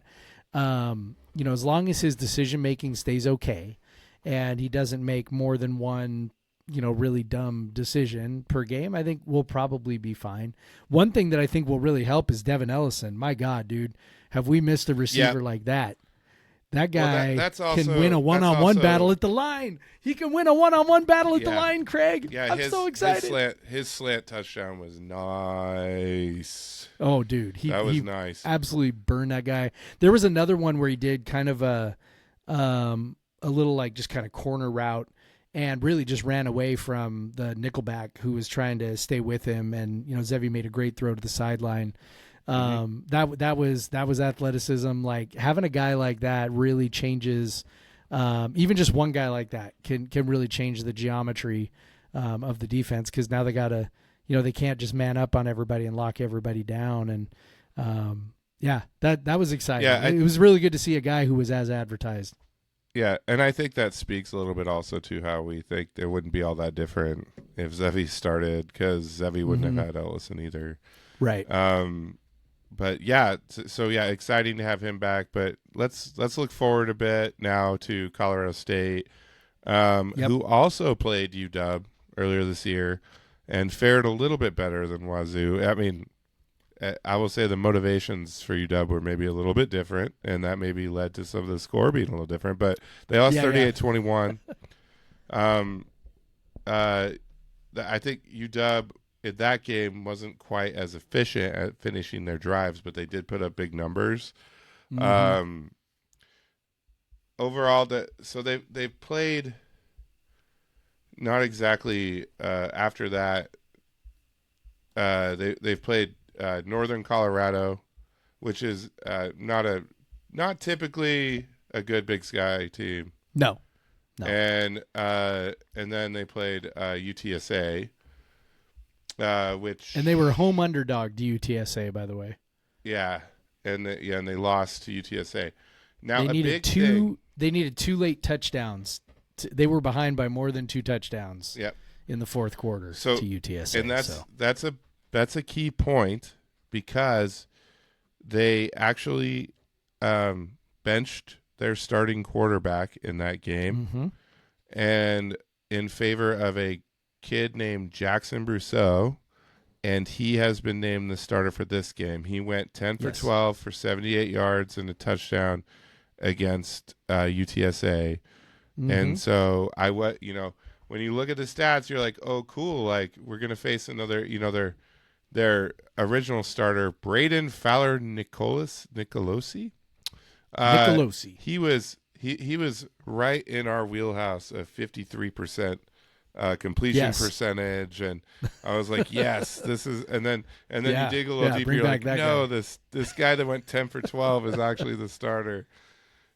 As long as his decision making stays okay and he doesn't make more than one really dumb decision per game, I think we'll probably be fine. One thing that I think will really help is Devin Ellison. My God, dude, have we missed a receiver like that? That guy can win a one-on-one battle at the line. He can win a one-on-one battle at the line, Craig. Yeah, I'm so excited. His slant touchdown was nice. Oh, dude. He was nice. Absolutely burned that guy. There was another one where he did kind of a little just kind of corner route and really just ran away from the nickelback who was trying to stay with him. And, Zevi made a great throw to the sideline. That was athleticism. Like, having a guy like that really changes. Even just one guy like that can really change the geometry of the defense, because now they gotta, they can't just man up on everybody and lock everybody down. And that was exciting. Yeah, it was really good to see a guy who was as advertised. Yeah, and I think that speaks a little bit also to how we think it wouldn't be all that different if Zevi started, because Zevi wouldn't have had Ellison either. Right. But exciting to have him back. But let's look forward a bit now to Colorado State, who also played UW earlier this year and fared a little bit better than Wazoo. I mean, I will say the motivations for UW were maybe a little bit different, and that maybe led to some of the score being a little different. But they lost 38-21. I think UW in that game wasn't quite as efficient at finishing their drives, but they did put up big numbers. Overall, so they played not exactly after that. They've played Northern Colorado, which is not typically a good Big Sky team. No. And then they played UTSA, which and they were home underdog to UTSA, by the way. Yeah, and they lost to UTSA. Now They a needed big two. thing, They needed 2 late touchdowns. They were behind by more than 2 touchdowns. Yep. In the fourth quarter to UTSA, and that's a key point because they actually benched their starting quarterback in that game, and in favor of a kid named Jackson Brousseau, and he has been named the starter for this game. He went 10 for 12 for 78 yards and a touchdown against UTSA, and so when you look at the stats, you're like, oh, cool, like we're gonna face another, their original starter, Braden Fowler Nicolosi. He was right in our wheelhouse of 53% completion percentage, and I was like, yes, this is. And then you dig a little deeper, you're like, no, this guy that went 10 for 12 is actually the starter.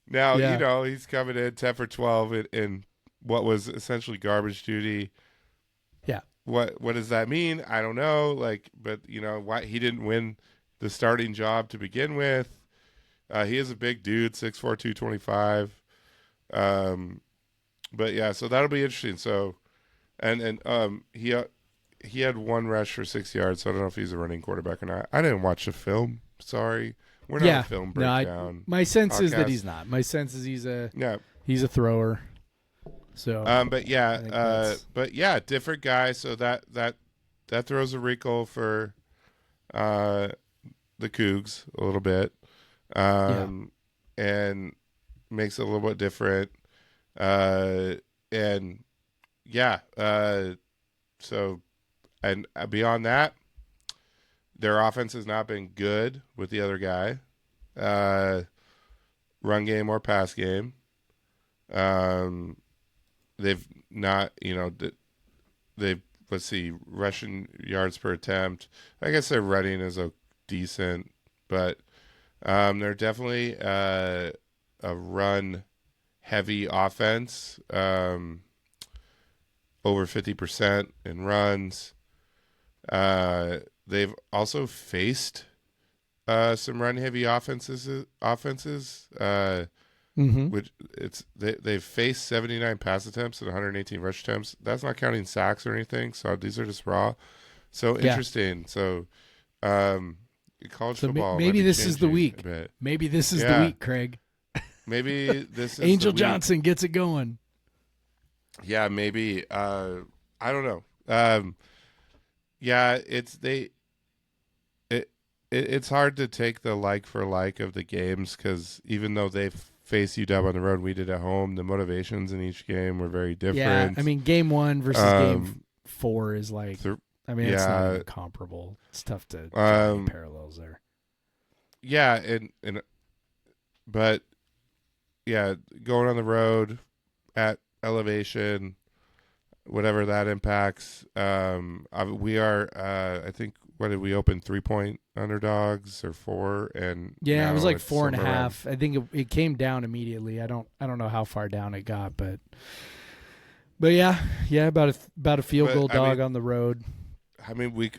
Now he's coming in 10 for 12 in what was essentially garbage duty. Yeah. What does that mean? I don't know. But why he didn't win the starting job to begin with. He is a big dude, 6'4", 225. But yeah, so that'll be interesting. So, and he had 1 rush for 6 yards. So I don't know if he's a running quarterback or not. I didn't watch the film. Sorry, we're not a film breakdown. My sense is that podcast. he's not. My sense is he's a thrower. So, but yeah, different guy. So that throws a wrinkle for the Cougs a little bit, and makes it a little bit different. So, and beyond that, their offense has not been good with the other guy, run game or pass game. They've not, let's see, rushing yards per attempt. I guess their running is decent, but they're definitely a run-heavy offense, over 50% in runs. They've also faced some run-heavy offenses. Which they've faced 79 pass attempts and 118 rush attempts. That's not counting sacks or anything. So these are just raw. So interesting. So college football. Maybe this is the week. Maybe this is the week, Craig. Maybe this is Angel the Johnson gets it going. Yeah, maybe. I don't know. It's hard to take the like for like of the games because even though they've faced UW on the road, we did at home. The motivations in each game were very different. Yeah, I mean, game 1 versus game 4 is like, it's not even comparable. It's tough to draw any parallels there. Yeah, but going on the road at elevation, whatever that impacts. We are, I think, what did we open 3-point underdogs or 4? And yeah, it was like 4.5. I think it came down immediately. I don't know how far down it got, but yeah, about a field goal dog on the road. I mean, we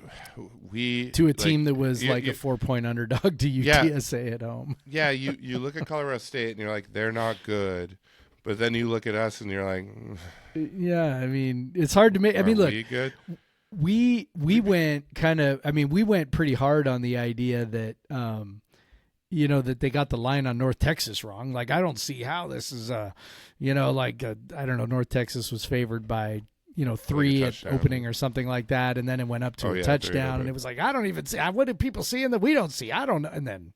to a team that was like a 4-point underdog to UTSA at home. Yeah, you look at Colorado State and you're like, they're not good, but then you look at us and you're like, yeah. I mean, it's hard to make. I mean, look, we good? We went we went pretty hard on the idea that that they got the line on North Texas wrong. Like, I don't see how this is I don't know, North Texas was favored by 3 at opening or something like that, and then it went up to a touchdown, and it was like, I don't even see. What did people see that we don't see? I don't know. And then,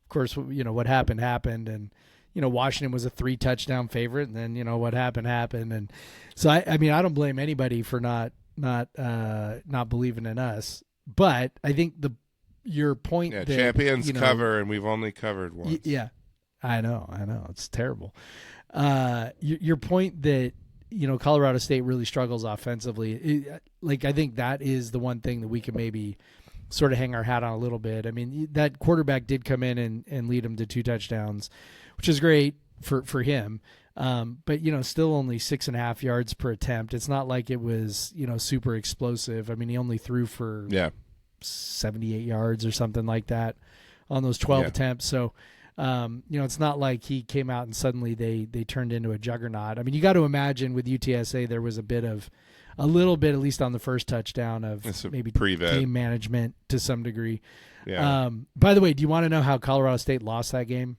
of course, what happened, and Washington was a 3-touchdown favorite, and then what happened, and so I mean, I don't blame anybody for not believing in us, but I think your point that champions cover, and we've only covered once. Yeah, I know, it's terrible. Your point that Colorado State really struggles offensively. I think that is the one thing that we can maybe sort of hang our hat on a little bit. I mean, that quarterback did come in and lead him to 2 touchdowns, which is great for him. But, still only 6.5 yards per attempt. It's not like it was, super explosive. I mean, he only threw for 78 yards or something like that on those 12 attempts. So, it's not like he came out and suddenly they turned into a juggernaut. I mean, you got to imagine with UTSA there was a little bit, at least on the first touchdown, of maybe game management to some degree. Yeah. By the way, do you want to know how Colorado State lost that game?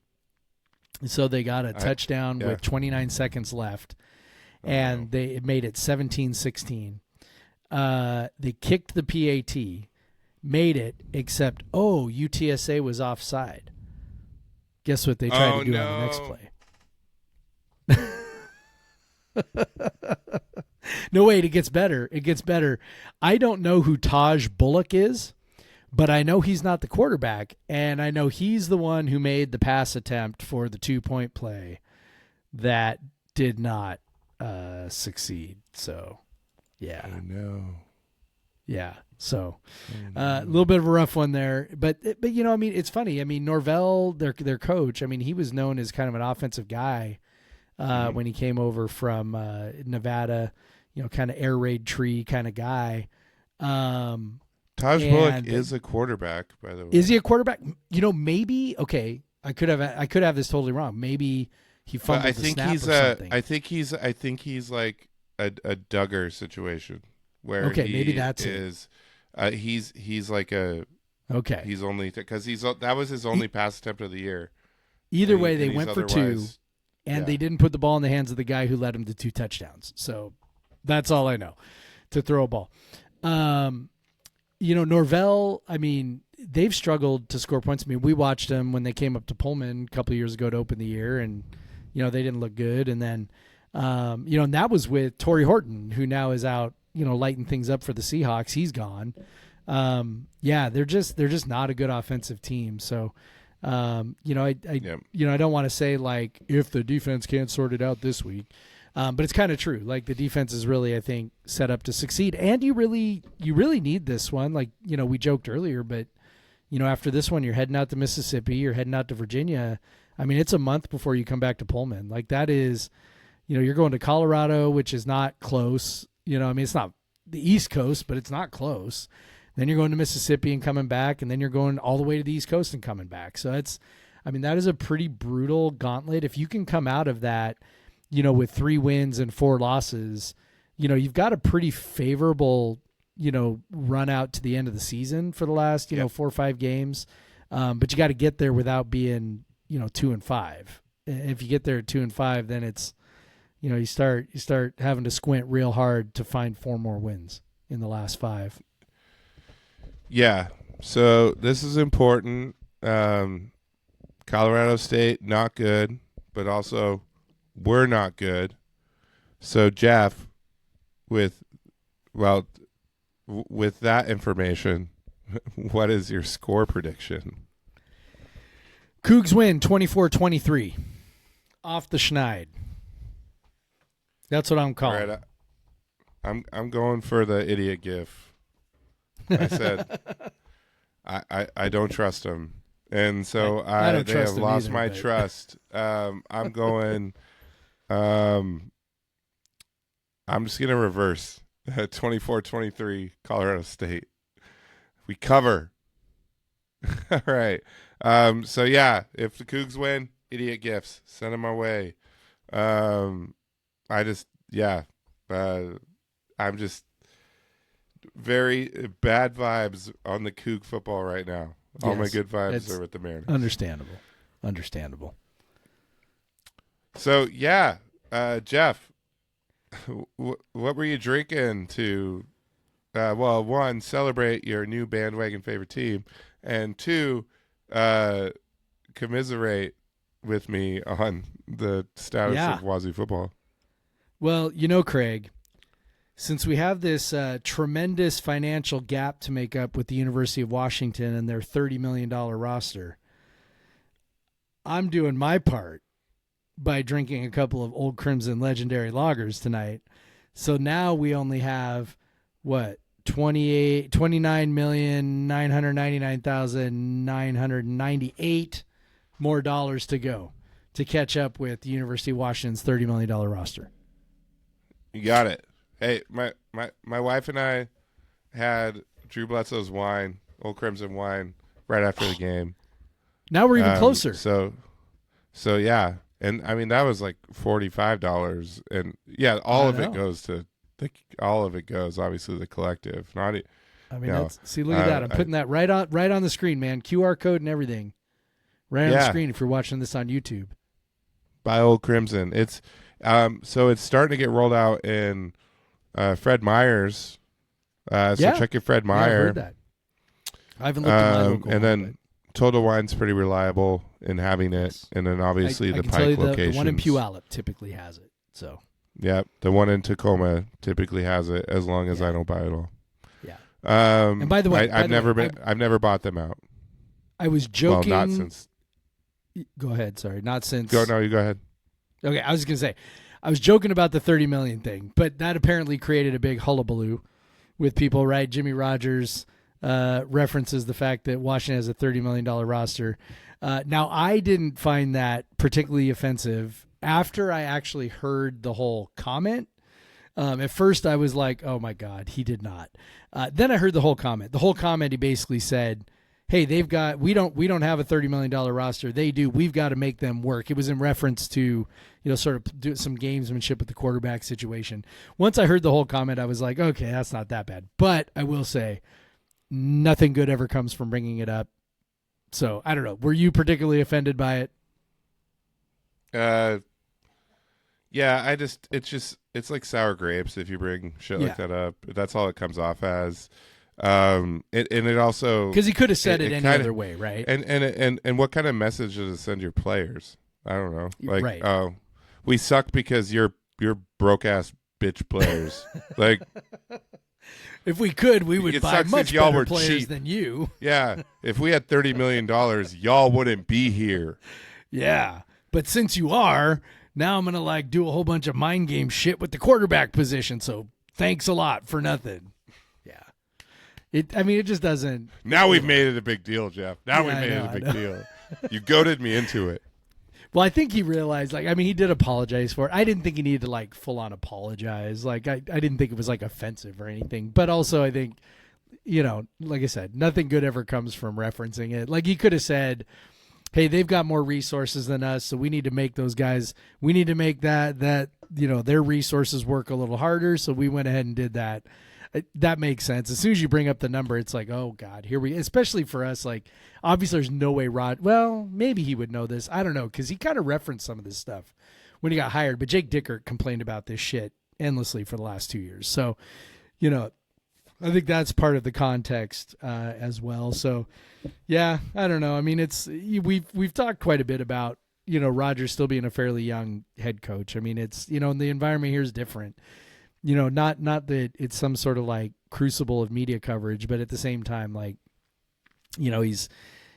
So they got a touchdown with 29 seconds left, and they made it 17-16. They kicked the PAT, made it, except, UTSA was offside. Guess what they tried to do on the next play? No, wait, it gets better. It gets better. I don't know who Taj Bullock is, but I know he's not the quarterback, and I know he's the one who made the pass attempt for the 2-point play that did not succeed. So, yeah. Oh, no. Yeah. So, a little bit of a rough one there, but I mean, it's funny. I mean, Norvell, their coach, I mean, he was known as kind of an offensive guy when he came over from Nevada, kind of air raid tree kind of guy. Taj Bullock is a quarterback, by the way. Is he a quarterback? Maybe. Okay, I could have this totally wrong. Maybe he fumbled the snap or something. I think he's like a Duggar situation where maybe that's is. He's like a He's only because that was his only pass attempt of the year. Either way, they went for 2, and they didn't put the ball in the hands of the guy who led him to 2 touchdowns. So that's all I know to throw a ball. Norvell, I mean, they've struggled to score points. I mean, we watched them when they came up to Pullman a couple of years ago to open the year, and, they didn't look good. And then, and that was with Torrey Horton, who now is out, lighting things up for the Seahawks. He's gone. They're just not a good offensive team. So, I don't want to say like if the defense can't sort it out this week. But it's kind of true. Like the defense is really, I think, set up to succeed. And you really need this one. Like, we joked earlier, but, after this one, you're heading out to Mississippi, you're heading out to Virginia. I mean, it's a month before you come back to Pullman. Like that is, you're going to Colorado, which is not close. It's not the East Coast, but it's not close. Then you're going to Mississippi and coming back, and then you're going all the way to the East Coast and coming back. So that is a pretty brutal gauntlet. If you can come out of that, with 3 wins and 4 losses, you've got a pretty favorable, run out to the end of the season for the last, 4 or 5 games. But you got to get there without being, 2-5. And if you get there at 2-5, then it's, you start having to squint real hard to find 4 more wins in the last 5. Yeah. So this is important. Colorado State, not good, but also we're not good. So Jeff, with that information, what is your score prediction? Cougs win 24-23 off the Schneid. That's what I'm calling. All right, I'm going for the idiot gif. I said I don't trust him, and so they have lost my trust. I'm going. I'm just gonna reverse 24-23 Colorado State. We cover. All right. So yeah, if the Cougs win, idiot gifts, send them my way. I'm just very bad vibes on the Coug football right now. All my good vibes are with the Mariners. Understandable. So yeah, Jeff, what were you drinking to? One, celebrate your new bandwagon favorite team, and 2, commiserate with me on the status of Wazoo football. Well, Craig, since we have this tremendous financial gap to make up with the University of Washington and their $30 million roster, I'm doing my part by drinking a couple of Old Crimson legendary lagers tonight. So now we only have what, 29,999,998 more dollars to go to catch up with the University of Washington's $30 million roster. You got it. Hey, my wife and I had Drew Bledsoe's wine, Old Crimson wine, right after the game. Now we're even closer. So yeah. And I mean, that was like $45. And yeah, all of it goes obviously the collective. Not it. I mean, look at that. I'm putting that right on the screen, man. QR code and everything. Right on the screen if you're watching this on YouTube. By Old Crimson. It's so it's starting to get rolled out in Fred Meyer's. So check your Fred Meyer. Yeah, I heard that. I haven't looked at my local and then Total Wine's pretty reliable in having it. Yes. And then obviously the Pike locations. The one in Puyallup typically has it. So. Yeah, the one in Tacoma typically has it as long as I don't buy it all. Yeah. And by the way, I've never bought them out. I was joking. Well, not since. Go ahead. Sorry, not since. You go ahead. Okay, I was gonna say, I was joking about the 30 million thing, but that apparently created a big hullabaloo with people. Right? Jimmy Rogers references the fact that Washington has a $30 million roster. Now, I didn't find that particularly offensive after I actually heard the whole comment. At first, I was like, "Oh my God, he did not." Then I heard the whole comment. The whole comment, he basically said, "Hey, we don't have a $30 million roster. They do. We've got to make them work." It was in reference to, sort of do some gamesmanship with the quarterback situation. Once I heard the whole comment, I was like, okay, that's not that bad. But I will say, nothing good ever comes from bringing it up. So I don't know. Were you particularly offended by it? Yeah, it's like sour grapes if you bring shit like that up. That's all it comes off as. It also, because he could have said it any other way, right? And what kind of message does it send your players? I don't know. Like, right. Oh, we suck because you're broke ass bitch players. Like, if we could, we would buy much better players than you. Yeah, if we had $30 million, y'all wouldn't be here. Yeah, but since you are, now I'm gonna do a whole bunch of mind game shit with the quarterback position. So thanks a lot for nothing. It just doesn't. Now we've made it a big deal, Jeff. Now we've made it a big deal. You goaded me into it. Well, I think he realized, he did apologize for it. I didn't think he needed to, full on apologize. I didn't think it was, offensive or anything. But also, I think, like I said, nothing good ever comes from referencing it. He could have said, hey, they've got more resources than us, so we need to make those guys, we need to make that their resources work a little harder, so we went ahead and did that. That makes sense. As soon as you bring up the number, it's like, oh God, especially for us, obviously there's no way maybe he would know this. I don't know. Cause he kind of referenced some of this stuff when he got hired, but Jake Dickert complained about this shit endlessly for the last 2 years. So, I think that's part of the context, as well. So yeah, I don't know. I mean, we've talked quite a bit about, Rodgers still being a fairly young head coach. I mean, it's, the environment here is different. Not that it's some sort of crucible of media coverage, but at the same time, he's,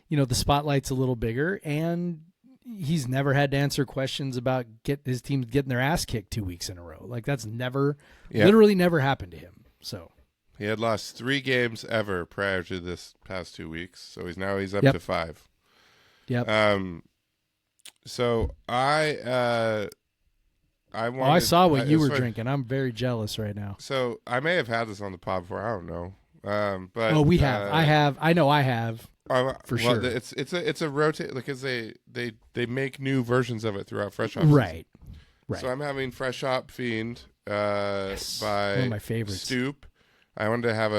the spotlight's a little bigger, and he's never had to answer questions about his team getting their ass kicked 2 weeks in a row. That's literally never happened to him. So he had lost 3 games ever prior to this past 2 weeks. So he's up to 5. Yep. So I saw what you were drinking. I'm very jealous right now. So I may have had this on the pod before. I don't know. But we have. I have. I know I have. For sure. It's a rotate because they make new versions of it throughout Fresh Hop. Right. So I'm having Fresh Hop Fiend by one of my favorites. Stoop. I wanted to have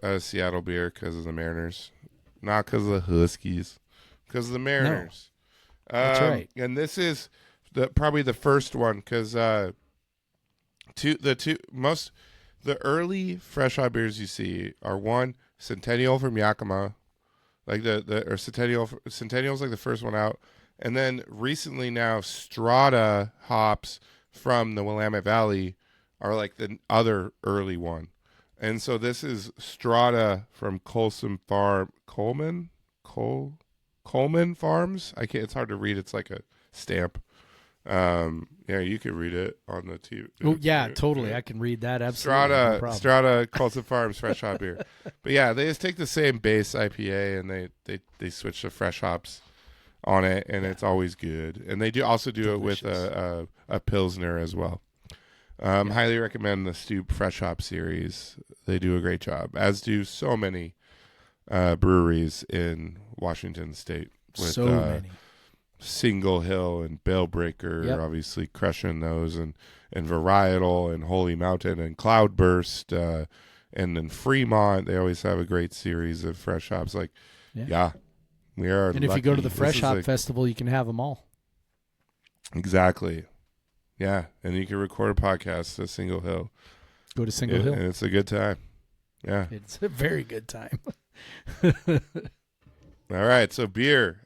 a Seattle beer because of the Mariners, not because of the Huskies, because of the Mariners. No. That's right. And this is probably the first one because the early Fresh Hop beers you see are one Centennial from Yakima, or Centennial's like the first one out, and then recently now Strata hops from the Willamette Valley are like the other early one, and so this is Strata from Coleman Farms. It's hard to read. It's like a stamp. Yeah, you could read it on the TV. Oh yeah, totally. I can read that. Absolutely. No problem. Strata Colson Farms fresh hop beer. But yeah, they just take the same base IPA and they switch the fresh hops on it, and it's always good. And they also do Delicious. it with a Pilsner as well. Highly recommend the Stoop Fresh Hop series. They do a great job, as do so many breweries in Washington State. With, So many. Single Hill and Bellbreaker, Yep. obviously crushing those, and Varietal and Holy Mountain and Cloudburst, and then Fremont. They always have a great series of fresh hops. Like, yeah we are. And if you go to lucky. the This Fresh is Hop like- Festival, you can have them all. exactly. Yeah, and you can record a podcast at Single Hill. Go to Single Hill. And it's a good time. Yeah. It's a very good time. All right, so beer.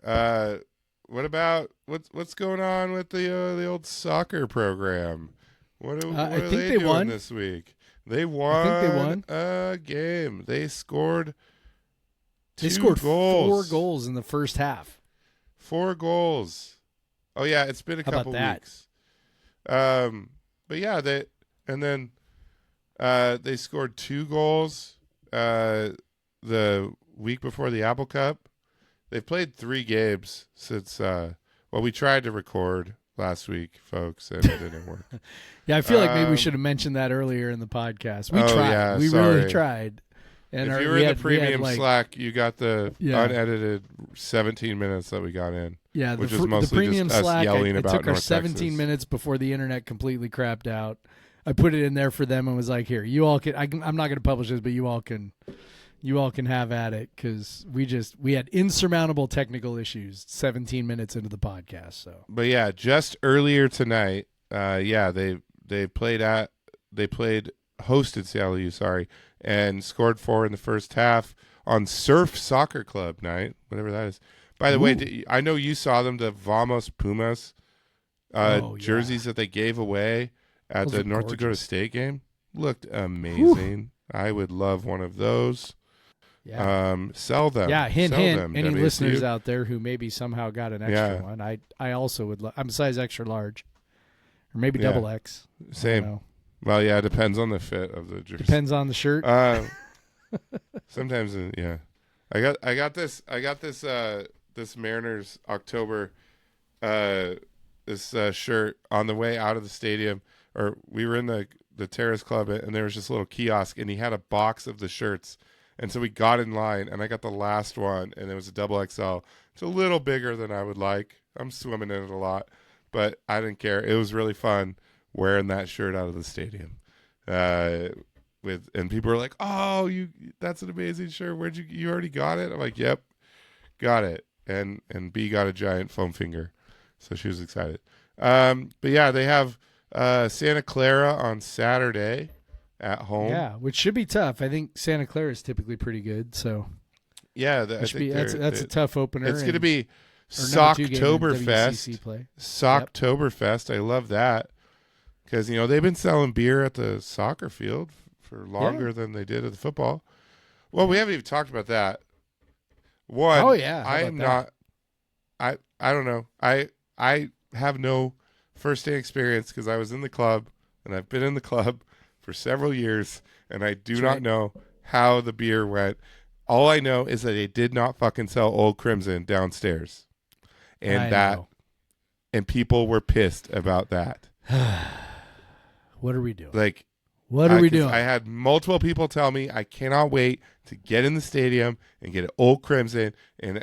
What about what's going on with the old soccer program? What I are think they they doing won. this week? They won. I think they won. A game. They scored. They 2 scored goals. 4 goals in the first half. 4 goals. Oh yeah, it's been a How about couple that? weeks. But yeah, they scored 2 goals the week before the Apple Cup. They've played 3 games since we tried to record last week, folks, and it didn't work. Yeah, I feel like maybe we should have mentioned that earlier in the podcast. We Oh, tried. yeah, we sorry. really tried. And if our- you were we in had- the we had, premium like- Slack, you got the Yeah. unedited 17 minutes that we got in. Yeah, which the, is the mostly premium just us Slack, yelling I about took our North 17 Texas. minutes before the internet completely crapped out. I put it in there for them and was like, "Here, you all can." I'm not going to publish this, but you all can have at it, because we had insurmountable technical issues 17 minutes into the podcast. So, But yeah, just earlier tonight, they hosted Seattle U, and scored 4 in the first half on Surf Soccer Club night, whatever that is. By the way, I know you saw them, the Vamos Pumas jerseys that they gave away at Those the look North Dakota gorgeous. State game. Looked amazing. I would love one of those. yeah. Sell them. Yeah, hint, Sell hint. them, Any WSU. listeners out there who maybe somehow got an extra Yeah. one, I also would. I'm size extra large, or maybe Yeah. double X. I don't Same. know. Well, yeah, it depends on the fit of the jersey. Depends on the shirt. Sometimes, yeah. I got this this Mariners October this shirt on the way out of the stadium, or we were in the Terrace Club, and there was just a little kiosk, and he had a box of the shirts, and so we got in line, and I got the last one, and it was a double XL. It's a little bigger than I would like. I'm swimming in it a lot, but I didn't care. It was really fun wearing that shirt out of the stadium. And people were like, "Oh, that's an amazing shirt. You already got it?" I'm like, "Yep, got it." And B got a giant foam finger, so she was excited. But yeah, they have Santa Clara on Saturday at home. Yeah, which should be tough. I think Santa Clara is typically pretty good, so Yeah, that's a tough opener. It's going to and be our number 2 game in Socktoberfest. WCC play. Socktoberfest. I love that, because they've been selling beer at the soccer field for longer than they did at the football. Well, we haven't even talked about that. One, Oh, yeah. How I about am that? not. I don't know. I have no first-hand experience, because I was in the club, and I've been in the club for several years, and I do That's not right. know how the beer went. All I know is that they did not fucking sell Old Crimson downstairs, and I know. and people were pissed about that. What are we doing? Like, What are we 'cause doing? I had multiple people tell me I cannot wait to get in the stadium and get an Old Crimson, and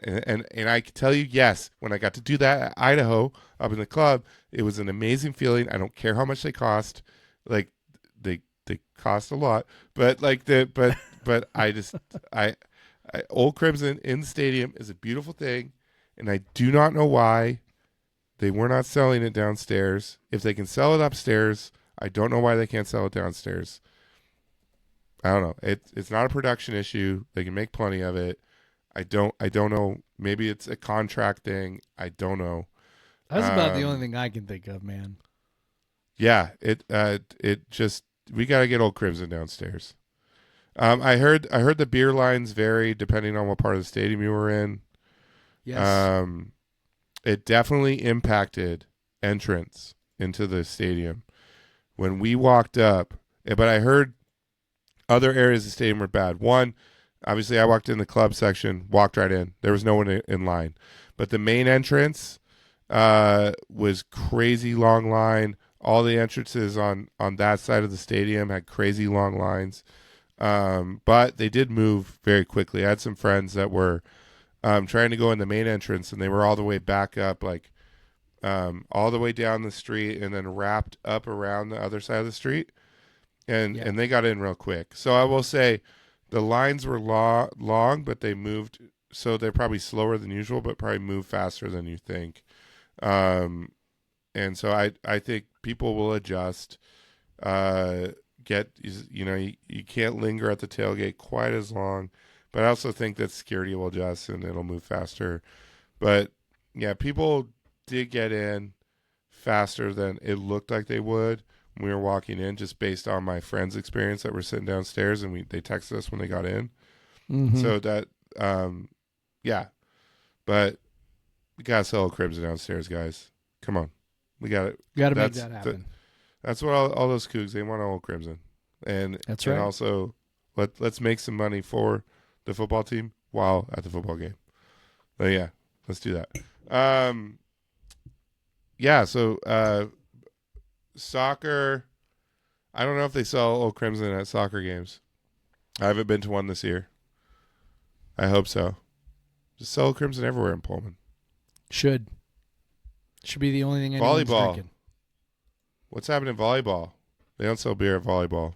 I can tell you, yes, when I got to do that at Idaho up in the club, it was an amazing feeling. I don't care how much they cost, like they cost a lot, but but I Old Crimson in the stadium is a beautiful thing, and I do not know why they were not selling it downstairs. If they can sell it upstairs, I don't know why they can't sell it downstairs. I don't know. It's not a production issue. They can make plenty of it. I don't know. Maybe it's a contract thing. I don't know. That's about the only thing I can think of, man. Yeah, it just, we got to get Old Crimson downstairs. I heard the beer lines vary depending on what part of the stadium you were in. Yes. It definitely impacted entrance into the stadium. When we walked up, but I heard other areas of the stadium were bad. One, obviously I walked in the club section, walked right in. There was no one in line. But the main entrance was crazy long line. All the entrances on that side of the stadium had crazy long lines. But they did move very quickly. I had some friends that were trying to go in the main entrance, and they were all the way back up, like all the way down the street and then wrapped up around the other side of the street. And they got in real quick. So I will say the lines were long, but they moved. So they're probably slower than usual, but probably move faster than you think. And so I think people will adjust. You can't linger at the tailgate quite as long, but I also think that security will adjust and it'll move faster. But yeah, people did get in faster than it looked like they would when we were walking in, just based on my friends' experience that were sitting downstairs, and they texted us when they got in. Mm-hmm. So that, but we gotta sell a Crimson downstairs, guys. Come on, we got it. Got to make that happen. That's what all those Cougs, they want Old Crimson, and that's right. And also, let's make some money for the football team while at the football game. But yeah, let's do that. So soccer. I don't know if they sell Old Crimson at soccer games. I haven't been to one this year. I hope so. Just sell Old Crimson everywhere in Pullman. Should be the only thing anyone's volleyball. drinking. What's happening in volleyball? They don't sell beer at volleyball.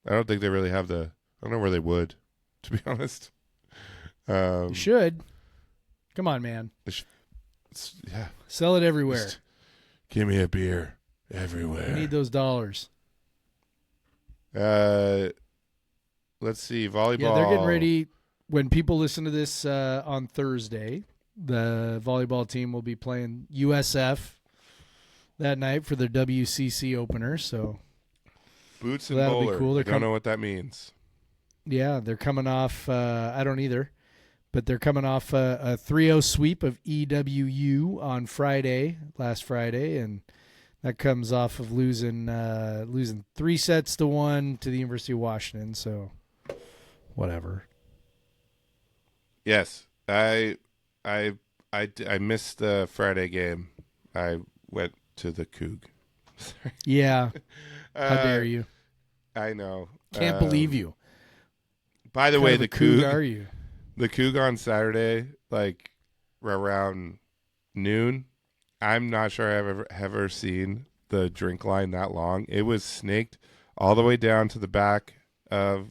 I don't think they really have I don't know where they would, to be honest. You should. Come on, man. Yeah. Sell it everywhere. Just give me a beer everywhere. We need those dollars. Let's see. Volleyball. Yeah, they're getting ready. When people listen to this on Thursday, the volleyball team will be playing USF that night for their WCC opener. So boots and that'll bowler. be cool. I don't know what that means. Yeah, they're coming off. I don't either, but they're coming off a 3-0 sweep of EWU on last Friday, and that comes off of losing 3-1 to the University of Washington. So whatever. Yes, I missed the Friday game. I went to the Coug. Yeah. How dare you? I know. Can't believe you. By the way, the Coug are you? The Coug on Saturday, like around noon. I'm not sure I've ever seen the drink line that long. It was snaked all the way down to the back of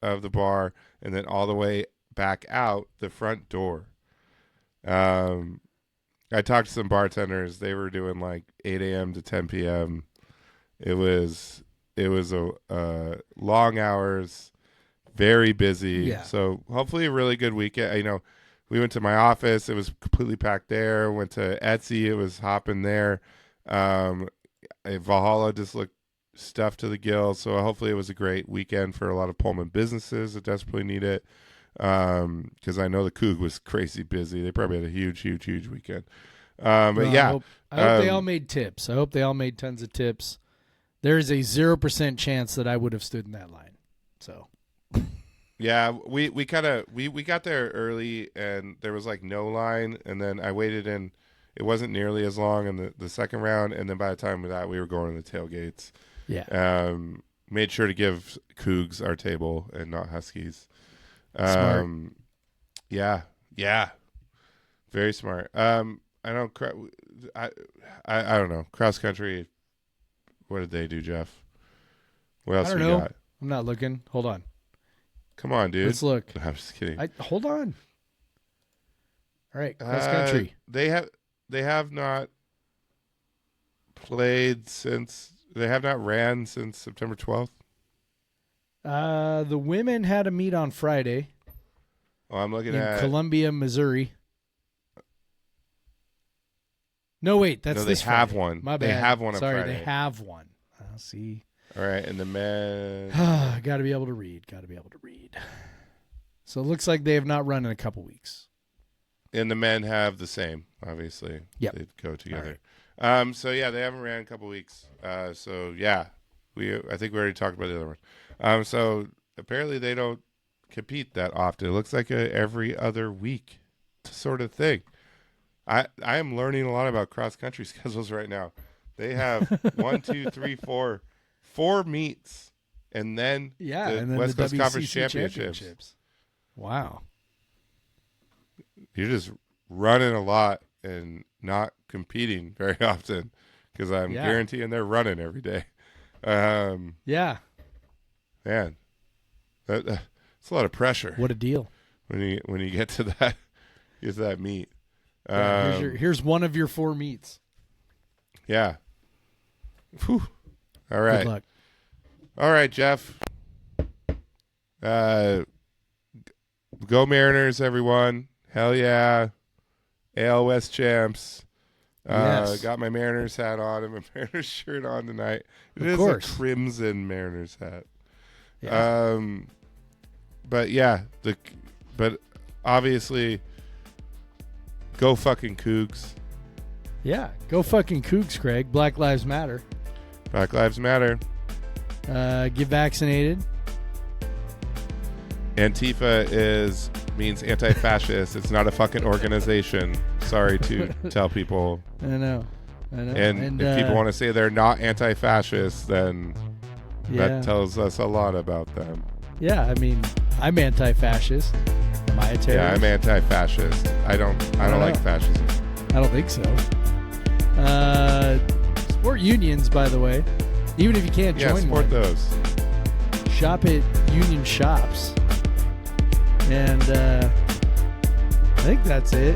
the bar, and then all the way back out the front door. I talked to some bartenders. They were doing like 8 a.m. to 10 p.m. It was a long hours, very busy. Yeah. So hopefully a really good weekend. We went to my office. It was completely packed there. Went to Etsy. It was hopping there. Valhalla just looked stuffed to the gills. So hopefully it was a great weekend for a lot of Pullman businesses that desperately need it. Because I know the Coug was crazy busy. They probably had a huge weekend. I hope they all made tips. I hope they all made tons of tips. There is a 0% chance that I would have stood in that line. So, yeah, we got there early, and there was like no line, and then I waited in. It wasn't nearly as long in the second round, and then by the time of that, we were going to the tailgates. Yeah. Made sure to give Cougs our table and not Huskies. Smart. Yeah. Very smart. I don't know. Cross country. What did they do, Jeff? What else I don't we know. got? I'm not looking. Hold on. Come on, dude. Let's look. I'm just kidding. Hold on. All right, cross country. They have not played since. They have not ran since September 12th. The women had a meet on Friday. Oh, I'm looking in at Columbia, Missouri. No, wait, that's they this have Friday. one. My bad. They have one on Sorry, Friday. they have one. I'll see. All right, and the men. Got to be able to read. So it looks like they have not run in a couple weeks. And the men have the same, obviously. Yep. They go together. So yeah, they haven't ran in a couple weeks. So yeah, I think we already talked about the other one. So apparently they don't compete that often. It looks like a every other week sort of thing. I am learning a lot about cross country schedules right now. They have 1, 2, 3, 4 meets, and then and then West the Coast WCC Conference Championships. Wow. You're just running a lot and not competing very often, because I'm guaranteeing they're running every day. Yeah. Man, that's a lot of pressure. What a deal. when you get to that meet. Here's one of your 4 meets. Yeah. Whew. All right. Good luck. All right, Jeff. Go Mariners, everyone. Hell yeah. AL West champs. Yes. Got my Mariners hat on and my Mariners shirt on tonight. It Of is course. a crimson Mariners hat. Yeah. But yeah, but obviously, go fucking Cougs. Yeah. Go fucking Cougs, Craig. Black Lives Matter. Black Lives Matter. Get vaccinated. Antifa means anti-fascist. It's not a fucking organization. Sorry to tell people. I know. And if people want to say they're not anti-fascist, then that tells us a lot about them. Yeah, I mean, I'm anti-fascist. Am I a terrorist? Yeah, I'm anti-fascist. I don't like fascism. I don't think so. Support unions, by the way. Even if you can't Yeah, join support one. those. Shop at union shops. And I think that's it.